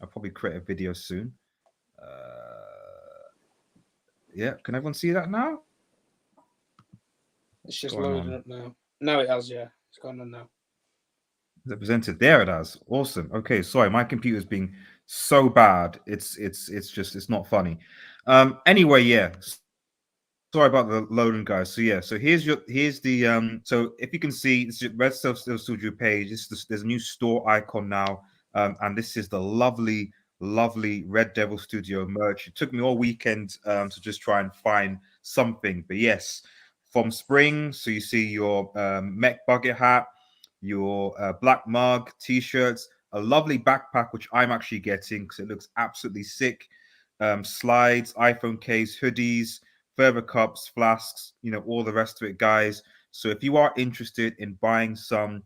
I'll probably create a video soon. Can everyone see that now? It's just loading up now. Now it has, it's going on now. Is it presented? There it has. Awesome. Okay, sorry, my computer's being so bad. It's not funny. Anyway, Sorry about the loading, guys. So yeah, so here's the so if you can see, this is Red Self Studio page. There's a new store icon now, and this is the lovely Red Devil Studio merch. It took me all weekend to just try and find something, but yes, from spring. So you see your mech bucket hat, your black mug, t-shirts, a lovely backpack which I'm actually getting because it looks absolutely sick. Slides, iPhone case, hoodies, further cups, flasks, all the rest of it, guys. So if you are interested in buying some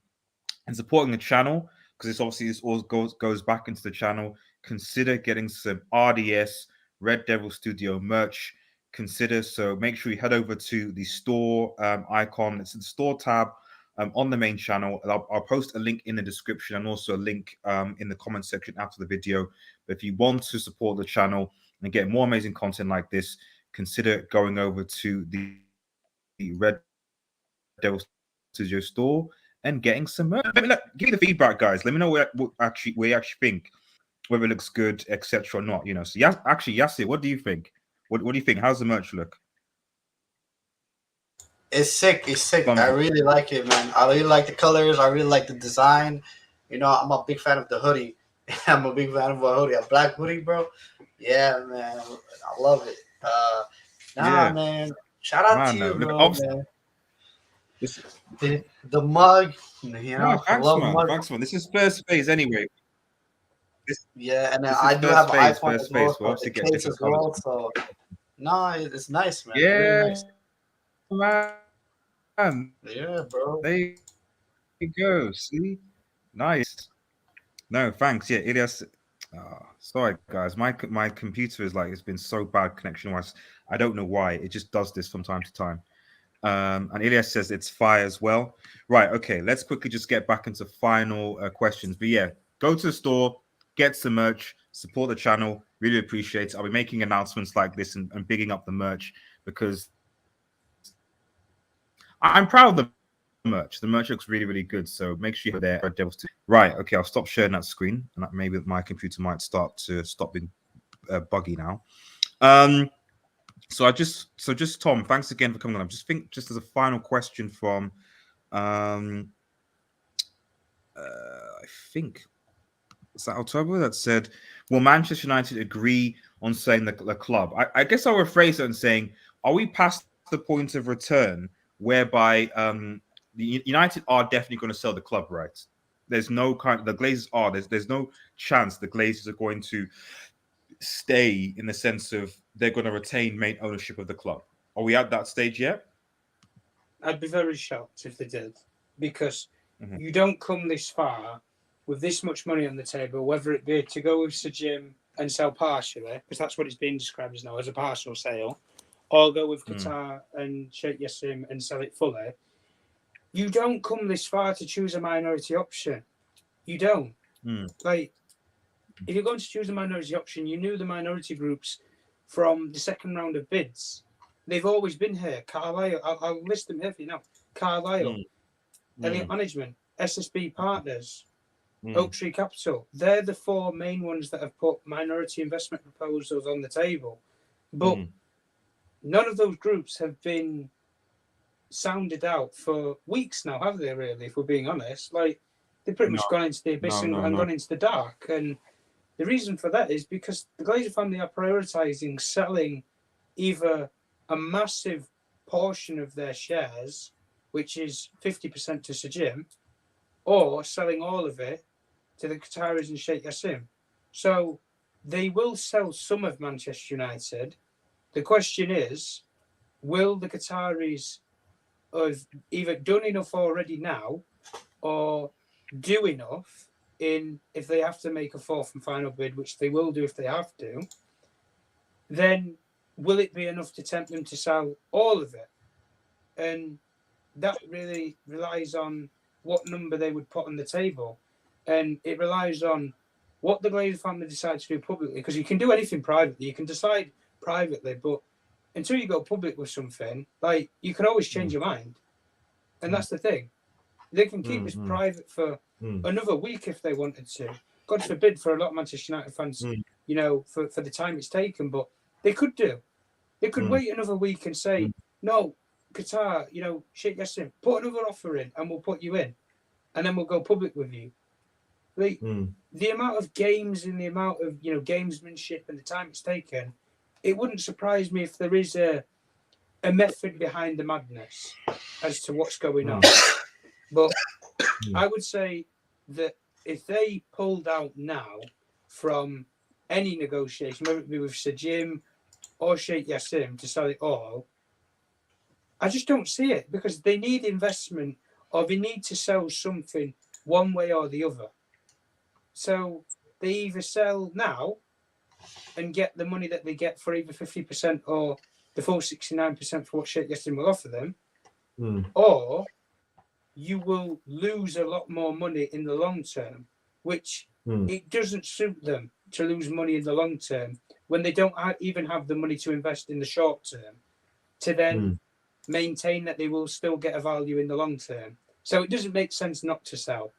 and supporting the channel, because this all goes back into the channel, consider getting some RDS Red Devil Studio merch. Consider, so make sure you head over to the store icon. It's the store tab on the main channel. I'll post a link in the description and also a link in the comment section after the video. But if you want to support the channel and get more amazing content like this, consider going over to the Red Devil Studio store and getting some merch. Give me the feedback, guys. Let me know what you actually think, whether it looks good, etc. or not. So Yassir, what do you think? What do you think? How's the merch look? It's sick. It's sick. I really like it, man. I really like the colors. I really like the design. I'm a big fan of the hoodie. I'm a big fan of a hoodie, a black hoodie, bro. Yeah, man. I love it. Man. Shout out to you, bro, man. The mug, thanks, man. This is first phase anyway. And I do have an iPhone as well, so the case as well. So it's nice, man. Yeah, really nice. Man. Yeah, bro. There you go. See, nice. No, thanks. Yeah, Ilyas. Sorry, guys. My computer is it's been so bad connection wise. I don't know why. It just does this from time to time. And Ilyas says it's fire as well. Right. Okay. Let's quickly just get back into final questions. But yeah, go to the store, get some merch, support the channel. Really appreciate it. I'll be making announcements like this and bigging up the merch because I'm proud of the merch. The merch looks really, really good. So make sure you're there. Red Devils too. Right. Okay. I'll stop sharing that screen, and maybe my computer might stop being buggy now. So just Tom, thanks again for coming on. Just as a final question from, I think is that October that said, will Manchester United agree on selling the club? I guess I'll rephrase it and saying, are we past the point of return whereby the United are definitely going to sell the club, right? There's no the Glazers are there's no chance the Glazers are going to stay in the sense of they're going to retain main ownership of the club. Are we at that stage yet? I'd be very shocked if they did, because you don't come this far with this much money on the table, whether it be to go with Sir Jim and sell partially, because that's what it's being described as now, as a partial sale, or go with Qatar and Sheikh Jassim and sell it fully. You don't come this far to choose a minority option. You don't. If you're going to choose a minority option, you knew the minority groups from the second round of bids. They've always been here. Carlisle, I'll list them here for you now. Carlisle, Elliott Management, SSB Partners, Oak Tree Capital. They're the four main ones that have put minority investment proposals on the table. But none of those groups have been sounded out for weeks now, have they, really, if we're being honest? They've pretty much gone into the abyss and gone into the dark. And the reason for that is because the Glazer family are prioritising selling either a massive portion of their shares, which is 50% to Sir Jim, or selling all of it to the Qataris and Sheikh Jassim. So they will sell some of Manchester United. The question is, will the Qataris have either done enough already now or do enough if they have to make a fourth and final bid, which they will do if they have to, then will it be enough to tempt them to sell all of it? And that really relies on what number they would put on the table. And it relies on what the Glazer family decides to do publicly, because you can do anything privately. You can decide privately, but until you go public with something, you can always change your mind. And that's the thing. They can keep this private for another week if they wanted to. God forbid for a lot of Manchester United fans, for the time it's taken, but they could do. They could wait another week and say, no, Qatar, you know, Sheikh Jassim, put another offer in and we'll put you in. And then we'll go public with you. Like, the amount of games and the amount of, you know, gamesmanship and the time it's taken, it wouldn't surprise me if there is a method behind the madness as to what's going on. But I would say that if they pulled out now from any negotiation, whether it be with Sajim or Sheikh Jassim to sell it all, I just don't see it, because they need investment or they need to sell something one way or the other. So they either sell now and get the money that they get for either 50% or the full 69% for what Sheikh Jassim will offer them, or you will lose a lot more money in the long term, which it doesn't suit them to lose money in the long term when they don't even have the money to invest in the short term to then maintain that they will still get a value in the long term. So it doesn't make sense not to sell.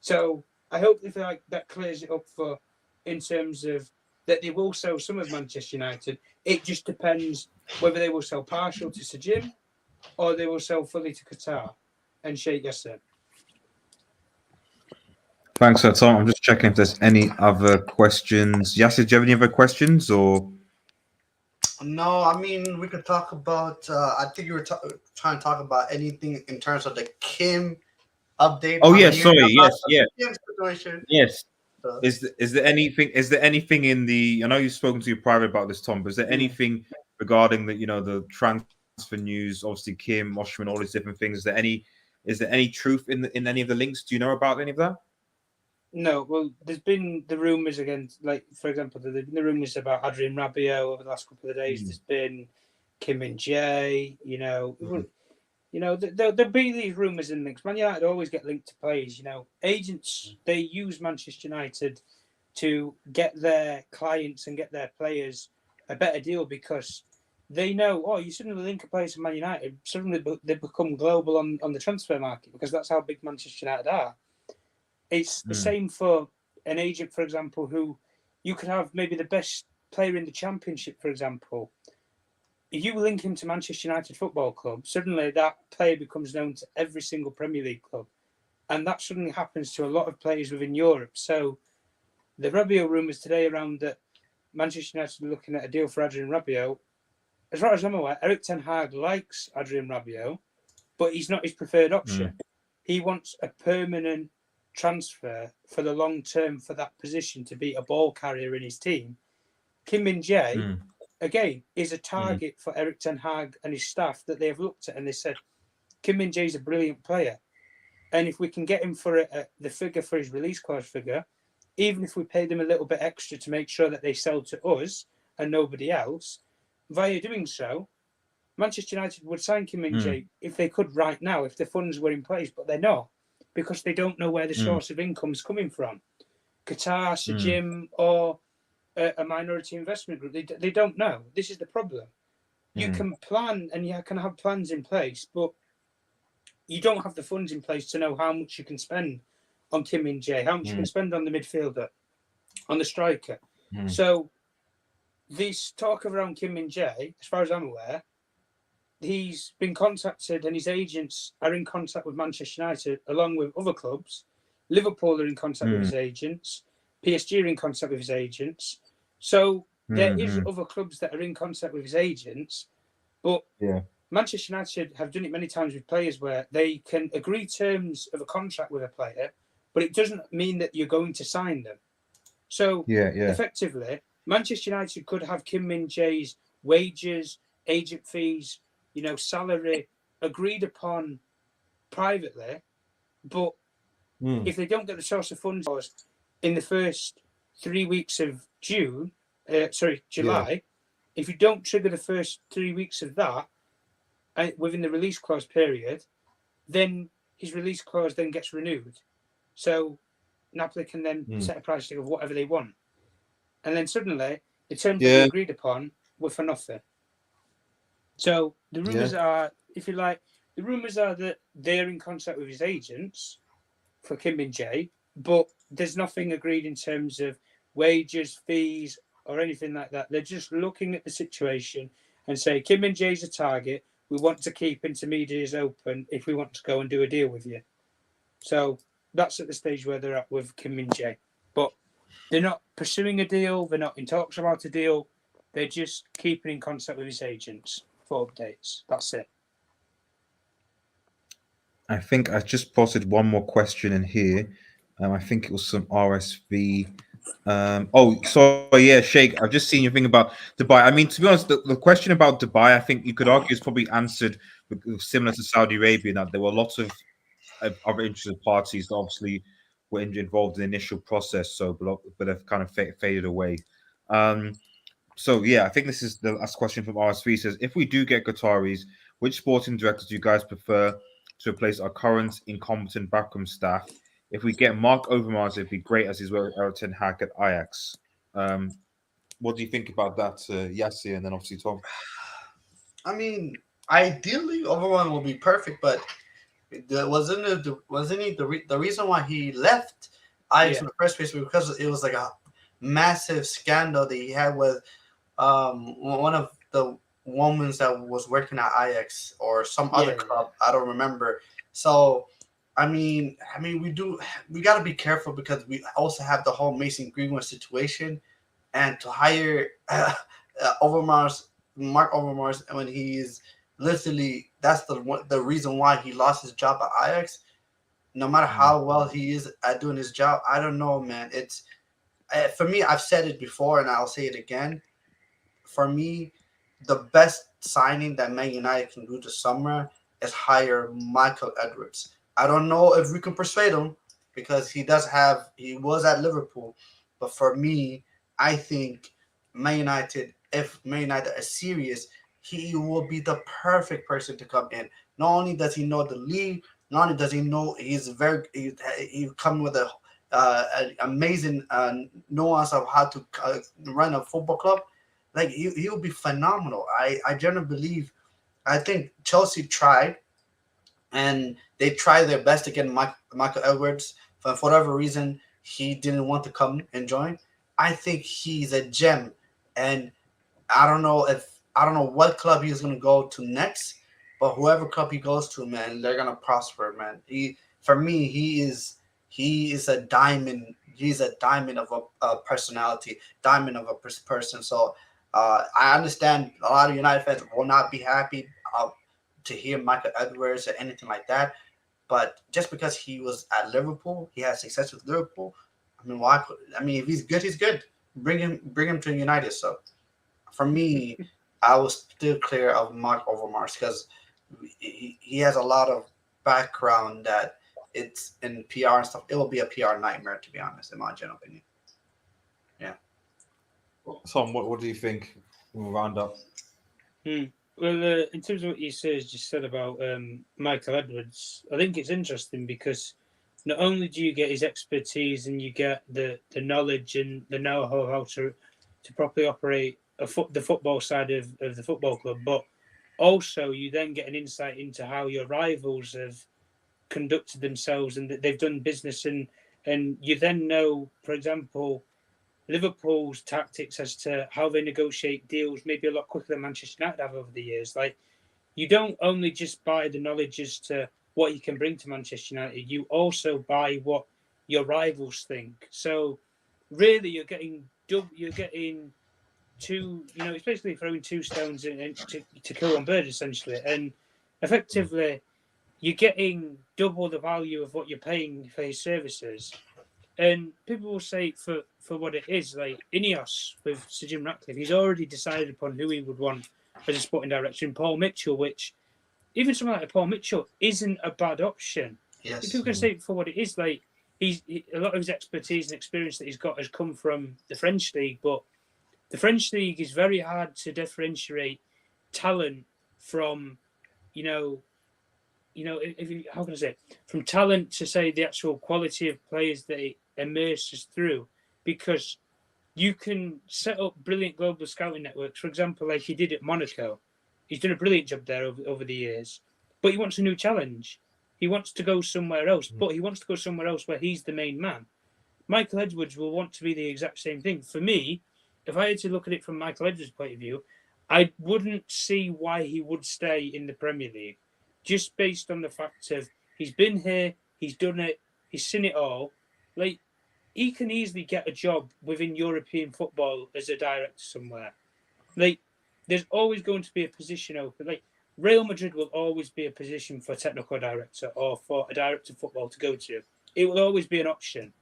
So I hope if that clears it up for in terms of that they will sell some of Manchester United. It just depends whether they will sell partial to Sajim or they will sell fully to Qatar and Sheikh Jassim. Thanks, Tom. I'm just checking if there's any other questions. Yasser, do you have any other questions or? No, I mean, we could talk about, I think you were trying to talk about anything in terms of the Kim update. Oh, yeah, sorry. Yes. Kim situation. Yes. Is there anything in the, I know you've spoken to your private about this, Tom, but is there anything regarding the, you know, the transfer news, obviously Kim, Oshman, all these different things? Is there any truth in any of the links? Do you know about any of that? No, well, there's been the rumours again, like, for example, there's been the rumours about Adrian Rabiot over the last couple of days. There's been Kim and Jay, you know. There'll be these rumours and links. Man United always get linked to players, you know. Agents, they use Manchester United to get their clients and get their players a better deal because they know, you suddenly link a player to Man United, suddenly they become global on the transfer market because that's how big Manchester United are. It's the same for an agent, for example, who you could have maybe the best player in the Championship, for example. If you link him to Manchester United Football Club, suddenly that player becomes known to every single Premier League club. And that suddenly happens to a lot of players within Europe. So the Rabiot rumours today around that Manchester United are looking at a deal for Adrian Rabiot, as far as I'm aware, Erik ten Hag likes Adrian Rabiot, but he's not his preferred option. He wants a permanent transfer for the long term for that position to be a ball carrier in his team. Kim Min-jae, again, is a target for Erik ten Hag and his staff that they have looked at and they said, Kim Min-jae is a brilliant player. And if we can get him for the figure for his release clause figure, even if we pay them a little bit extra to make sure that they sell to us and nobody else, via doing so, Manchester United would sign Kim Min-jae if they could right now, if the funds were in place, but they're not, because they don't know where the source of income's coming from. Qatar, Sajim, or a minority investment group, they don't know. This is the problem. You can plan and you can have plans in place, but you don't have the funds in place to know how much you can spend on Kim Min-jae, how much you can spend on the midfielder, on the striker. So this talk around Kim Min-jae, as far as I'm aware, he's been contacted and his agents are in contact with Manchester United along with other clubs. Liverpool are in contact with his agents. PSG are in contact with his agents. So there is other clubs that are in contact with his agents. But Manchester United have done it many times with players where they can agree terms of a contract with a player, but it doesn't mean that you're going to sign them. So effectively, Manchester United could have Kim Min-jae's wages, agent fees, you know, salary agreed upon privately, but if they don't get the source of funds in the first 3 weeks of July, if you don't trigger the first 3 weeks of that within the release clause period, then his release clause then gets renewed. So Napoli can then set a price tag of whatever they want. And then suddenly, the terms that they agreed upon were for nothing. So the rumours are, if you like, the rumours are that they're in contact with his agents for Kim Min-jae, but there's nothing agreed in terms of wages, fees, or anything like that. They're just looking at the situation and say, Kim and Jay's a target. We want to keep intermediaries open if we want to go and do a deal with you. So that's at the stage where they're at with Kim and Jay. But they're not pursuing a deal. They're not in talks about a deal. They're just keeping in contact with his agents for updates. That's it. I think I just posted one more question in here. I think it was some RSV. Yeah, Sheikh, I've just seen your thing about Dubai. I mean, to be honest, the question about Dubai, I think you could argue is probably answered similar to Saudi Arabia, that there were lots of other interested parties that obviously were involved in the initial process, but have kind of faded away. So yeah, I think this is the last question from RSV. Says, if we do get Qataris, which sporting directors do you guys prefer to replace our current incompetent backroom staff? If we get Mark Overmars, it'd be great as he's worked Erik ten Hag at Ajax. What do you think about that, Yassir, and then obviously Tom? I mean, ideally, Overmars will be perfect, but wasn't he the reason why he left Ajax in the first place? Because it was like a massive scandal that he had with one of the women that was working at Ajax or some other club. I don't remember. So I mean, we got to be careful because we also have the whole Mason Greenwood situation, and to hire Mark Overmars, when he's literally, that's the reason why he lost his job at Ajax. No matter how well he is at doing his job, I don't know, man. It's for me. I've said it before, and I'll say it again. For me, the best signing that Man United can do this summer is hire Michael Edwards. I don't know if we can persuade him because he was at Liverpool. But for me, I think Man United, if Man United is serious, he will be the perfect person to come in. Not only does he know the league, not only does he know he come with an amazing nuance of how to run a football club. Like he will be phenomenal. I generally believe. I think Chelsea tried, and they tried their best to get Michael Edwards. For whatever reason, he didn't want to come and join. I think he's a gem, and I don't know what club he's gonna go to next, but whoever club he goes to, man, they're gonna prosper, man. He is a diamond. He's a diamond of a personality, diamond of a person. So I understand a lot of United fans will not be happy to hear Michael Edwards or anything like that. But just because he was at Liverpool, he had success with Liverpool. I mean, if he's good, he's good. Bring him to United. So for me, I was still clear of Mark Overmars because he has a lot of background that it's in PR and stuff. It will be a PR nightmare, to be honest, in my general opinion. Yeah. Tom, what do you think? We'll round up. Well, in terms of what you just said about Michael Edwards, I think it's interesting because not only do you get his expertise and you get the knowledge and the know-how how to properly operate the football side of the football club, but also you then get an insight into how your rivals have conducted themselves and that they've done business, and you then know, for example, Liverpool's tactics as to how they negotiate deals maybe a lot quicker than Manchester United have over the years. Like, you don't only just buy the knowledge as to what you can bring to Manchester United, you also buy what your rivals think. So really you're getting two, it's basically throwing two stones to kill one bird, essentially. And effectively you're getting double the value of what you're paying for his services. And people will say for what it is, like Ineos with Sir Jim Ratcliffe, he's already decided upon who he would want as a sporting director in Paul Mitchell, which even someone like Paul Mitchell isn't a bad option. Yes. If people can say it for what it is, like a lot of his expertise and experience that he's got has come from the French league, but the French league is very hard to differentiate talent from, how can I say, from talent to say the actual quality of players that it immerses through, because you can set up brilliant global scouting networks, for example, like he did at Monaco. He's done a brilliant job there over the years, but he wants a new challenge. He wants to go somewhere else, but he wants to go somewhere else where he's the main man. Michael Edwards will want to be the exact same thing. For me, if I had to look at it from Michael Edwards' point of view, I wouldn't see why he would stay in the Premier League, just based on the fact of he's been here, he's done it, he's seen it all. Like, he can easily get a job within European football as a director somewhere. Like, there's always going to be a position open. Like, Real Madrid will always be a position for a technical director or for a director of football to go to. It will always be an option.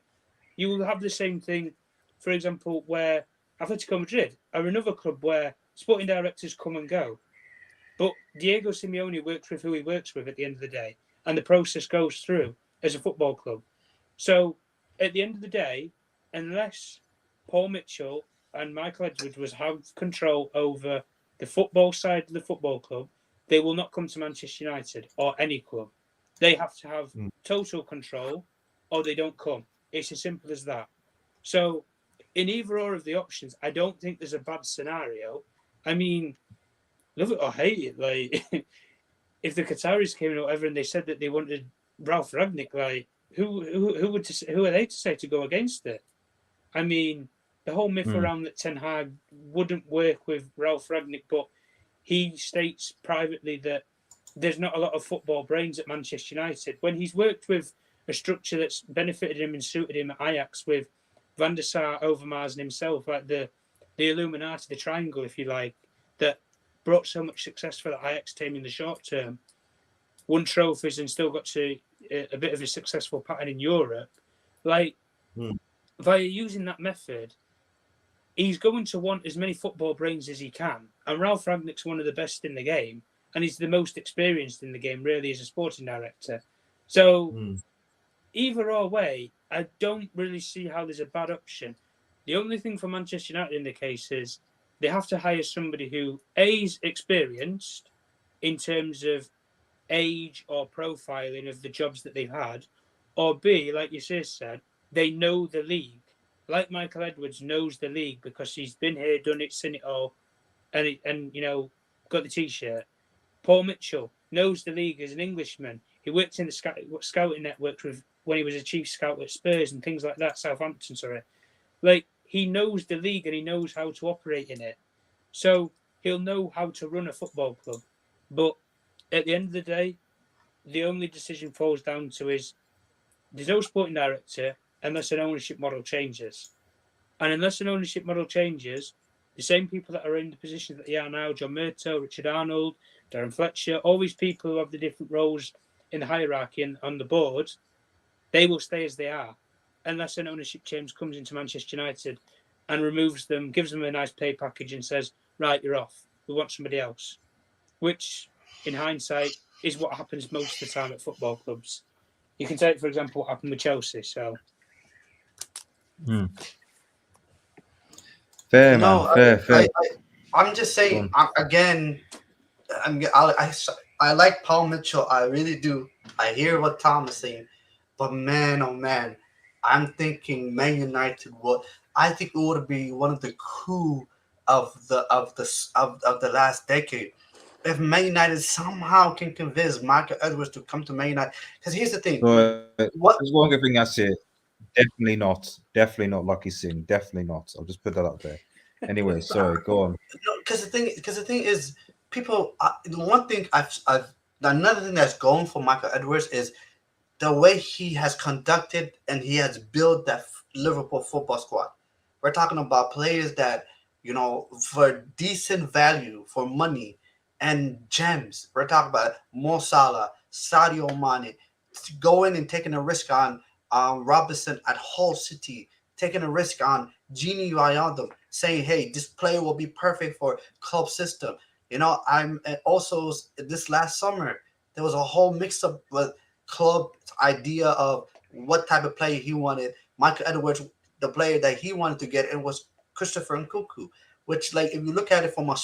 You will have the same thing, for example, where Atletico Madrid are another club where sporting directors come and go. But Diego Simeone works with who he works with at the end of the day, and the process goes through as a football club. So at the end of the day, unless Paul Mitchell and Michael Edwards have control over the football side of the football club, they will not come to Manchester United or any club. They have to have total control or they don't come. It's as simple as that. So in either or of the options, I don't think there's a bad scenario. I mean, love it or hate it, like if the Qataris came in or whatever and they said that they wanted Ralph Ragnick, like who are they to say to go against it? I mean, the whole myth around that Ten Hag wouldn't work with Ralph Ragnick, but he states privately that there's not a lot of football brains at Manchester United. When he's worked with a structure that's benefited him and suited him at Ajax with Van der Sar, Overmars and himself, like the Illuminati, the triangle, if you like, that brought so much success for the Ajax team in the short term, won trophies and still got to a bit of a successful pattern in Europe. Like, via using that method, he's going to want as many football brains as he can. And Ralph Ragnick's one of the best in the game, and he's the most experienced in the game, really, as a sporting director. So either or way, I don't really see how there's a bad option. The only thing for Manchester United in the case is they have to hire somebody who A, is experienced in terms of age or profiling of the jobs that they've had, or B, like you said, they know the league. Like Michael Edwards knows the league because he's been here, done it, seen it all, and got the T-shirt. Paul Mitchell knows the league as an Englishman. He worked in the scouting network when he was a chief scout at Spurs and things like that, Southampton, sorry. Like, he knows the league and he knows how to operate in it. So he'll know how to run a football club. But at the end of the day, the only decision falls down to is there's no sporting director unless an ownership model changes. And unless an ownership model changes, the same people that are in the positions that they are now, John Murtough, Richard Arnold, Darren Fletcher, all these people who have the different roles in the hierarchy and on the board, they will stay as they are unless an ownership change comes into Manchester United and removes them, gives them a nice pay package and says, right, you're off. We want somebody else. Which, in hindsight, is what happens most of the time at football clubs. You can take, for example, what happened with Chelsea. So, fair, No, man. Fair. I'm just saying, again, I like Paul Mitchell. I really do. I hear what Tom is saying. But man, oh man, I'm thinking Man United I think it would be one of the coup of the last decade if Man United somehow can convince Michael Edwards to come to Man United. Because here's the thing, There's one good thing I see. Definitely not Lucky Singh. Definitely not. I'll just put that up there. Anyway, sorry, go on. Because the thing is, people. One thing another thing that's going for Michael Edwards is the way he has conducted and he has built that Liverpool football squad. We're talking about players that, for decent value, for money and gems. We're talking about Mo Salah, Sadio Mane, going and taking a risk on Robinson at Hull City, taking a risk on Gini Wijnaldum, saying, hey, this player will be perfect for club system. I'm also, this last summer, there was a whole mix-up with club idea of what type of player he wanted. Michael Edwards, the player that he wanted to get, it was Christopher Nkunku, which, like, if you look at it from a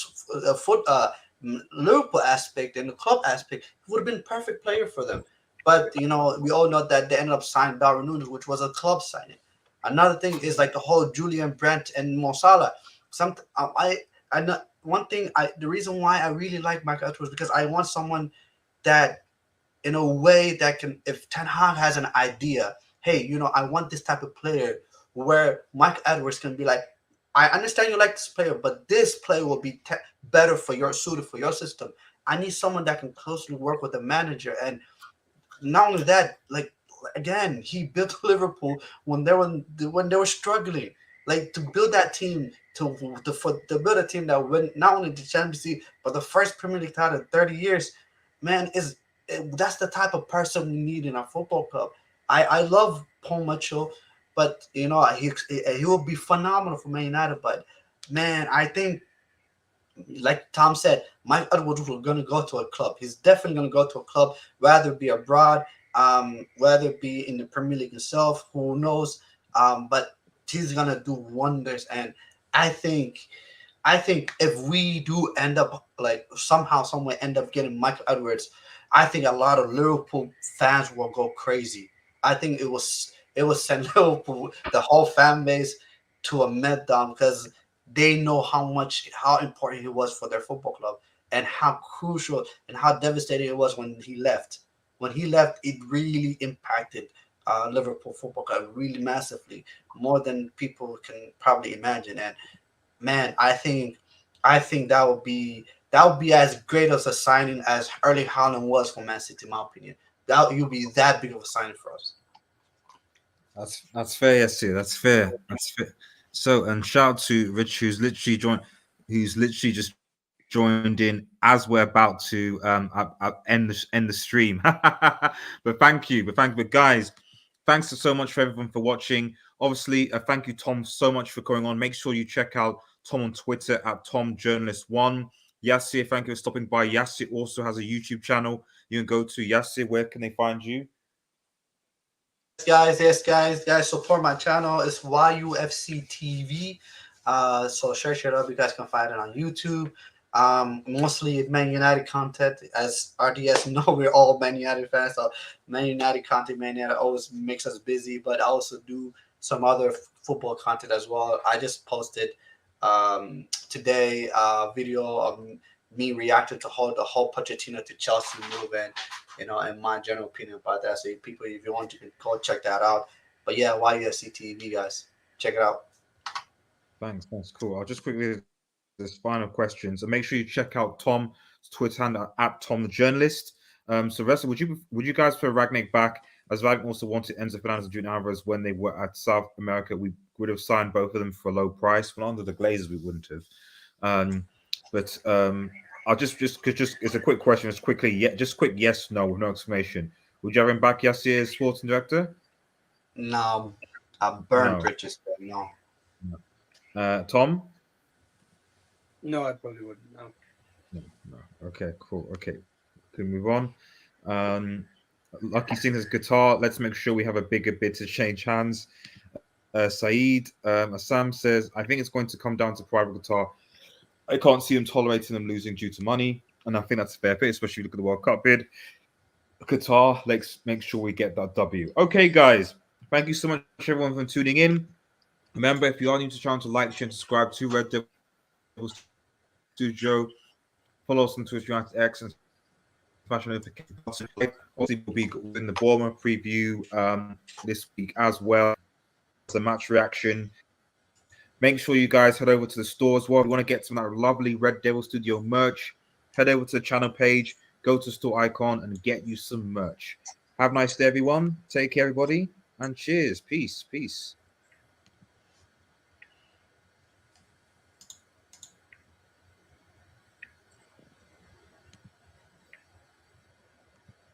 Liverpool aspect and the club aspect, he would have been a perfect player for them. But, we all know that they ended up signing Darwin Núñez, which was a club signing. Another thing is like the whole Julian Brandt and Mo Salah. The reason why I really like Michael Edwards because I want someone that, in a way that can, if Ten Hag has an idea, hey, I want this type of player, where Michael Edwards can be like, I understand you like this player, but this player will be better for your suited for your system. I need someone that can closely work with the manager. And not only that, like again, he built Liverpool when they were struggling. Like to build that team to build a team that win not only the Champions League but the first Premier League title in 30 years, man, that's the type of person we need in our football club. I love Paul Mitchell, but you know he will be phenomenal for Man United. But man, I think like Tom said, Mike Edwards was going to go to a club. He's definitely going to go to a club, whether it be abroad, whether it be in the Premier League itself. Who knows? But he's going to do wonders. And I think if we do end up like somehow, somewhere end up getting Michael Edwards, I think a lot of Liverpool fans will go crazy. I think it was send Liverpool, the whole fan base, to a meltdown because they know how important he was for their football club and how crucial and how devastating it was when he left. When he left, it really impacted Liverpool Football Club really massively, more than people can probably imagine. And man, I think that would be as great as a signing as Erling Haaland was for Man City, in my opinion. That would be that big of a signing for us. That's fair, yes, that's fair. That's fair. So, and shout out to Rich, who's literally just joined in as we're about to end the stream. But thank you. But guys, thanks so much for everyone for watching. Obviously, thank you, Tom, so much for going on. Make sure you check out Tom on Twitter at TomJournalist1. Yassir, thank you for stopping by. Yassir also has a YouTube channel. You can go to Yassir. Where can they find you? Yes, guys, support my channel. It's YUFC TV. So search it up. You guys can find it on YouTube. Mostly Man United content. As RDS know, we're all Man United fans. So Man United content, Man United always makes us busy. But I also do some other football content as well. I just posted today a video of me reacting to the whole Pochettino to Chelsea move, and and my general opinion about that. So people, if you want, you can go check that out. But yeah, YUFC TV, guys, check it out. Thanks, cool. I'll just quickly this final questions, and make sure you check out Tom's Twitter handle at Tom the Journalist. So Ressa, would you guys put Rangnick back? As Rangnick also wanted Enzo Fernandez and Julian Alvarez when they were at South America, we would have signed both of them for a low price. But under the Glazers, we wouldn't have. I'll just it's a quick question. Just quickly, just quick yes, no, with no explanation. Would you have him back, Yassir, as sporting director? No, I burned bridges. No. Tom? No, I probably wouldn't. No. Okay, cool. Okay, can move on. Lucky sings his guitar. Let's make sure we have a bigger bid to change hands. Saeed Assam says, I think it's going to come down to private guitar. I can't see them tolerating them losing due to money, and I think that's a fair bit, especially if you look at the World Cup bid. Qatar, let's make sure we get that W. Okay, guys, thank you so much, everyone, for tuning in. Remember, if you are new to the channel, to like, share, and subscribe to Red Devils Studio. Follow us on Twitter, United X, and smash notification button. Also, we'll be in the Bournemouth preview this week as well. The match reaction. Make sure you guys head over to the store as well. If you want to get some of that lovely Red Devil Studio merch, head over to the channel page, go to the store icon, and get you some merch. Have a nice day, everyone. Take care, everybody, and cheers. Peace.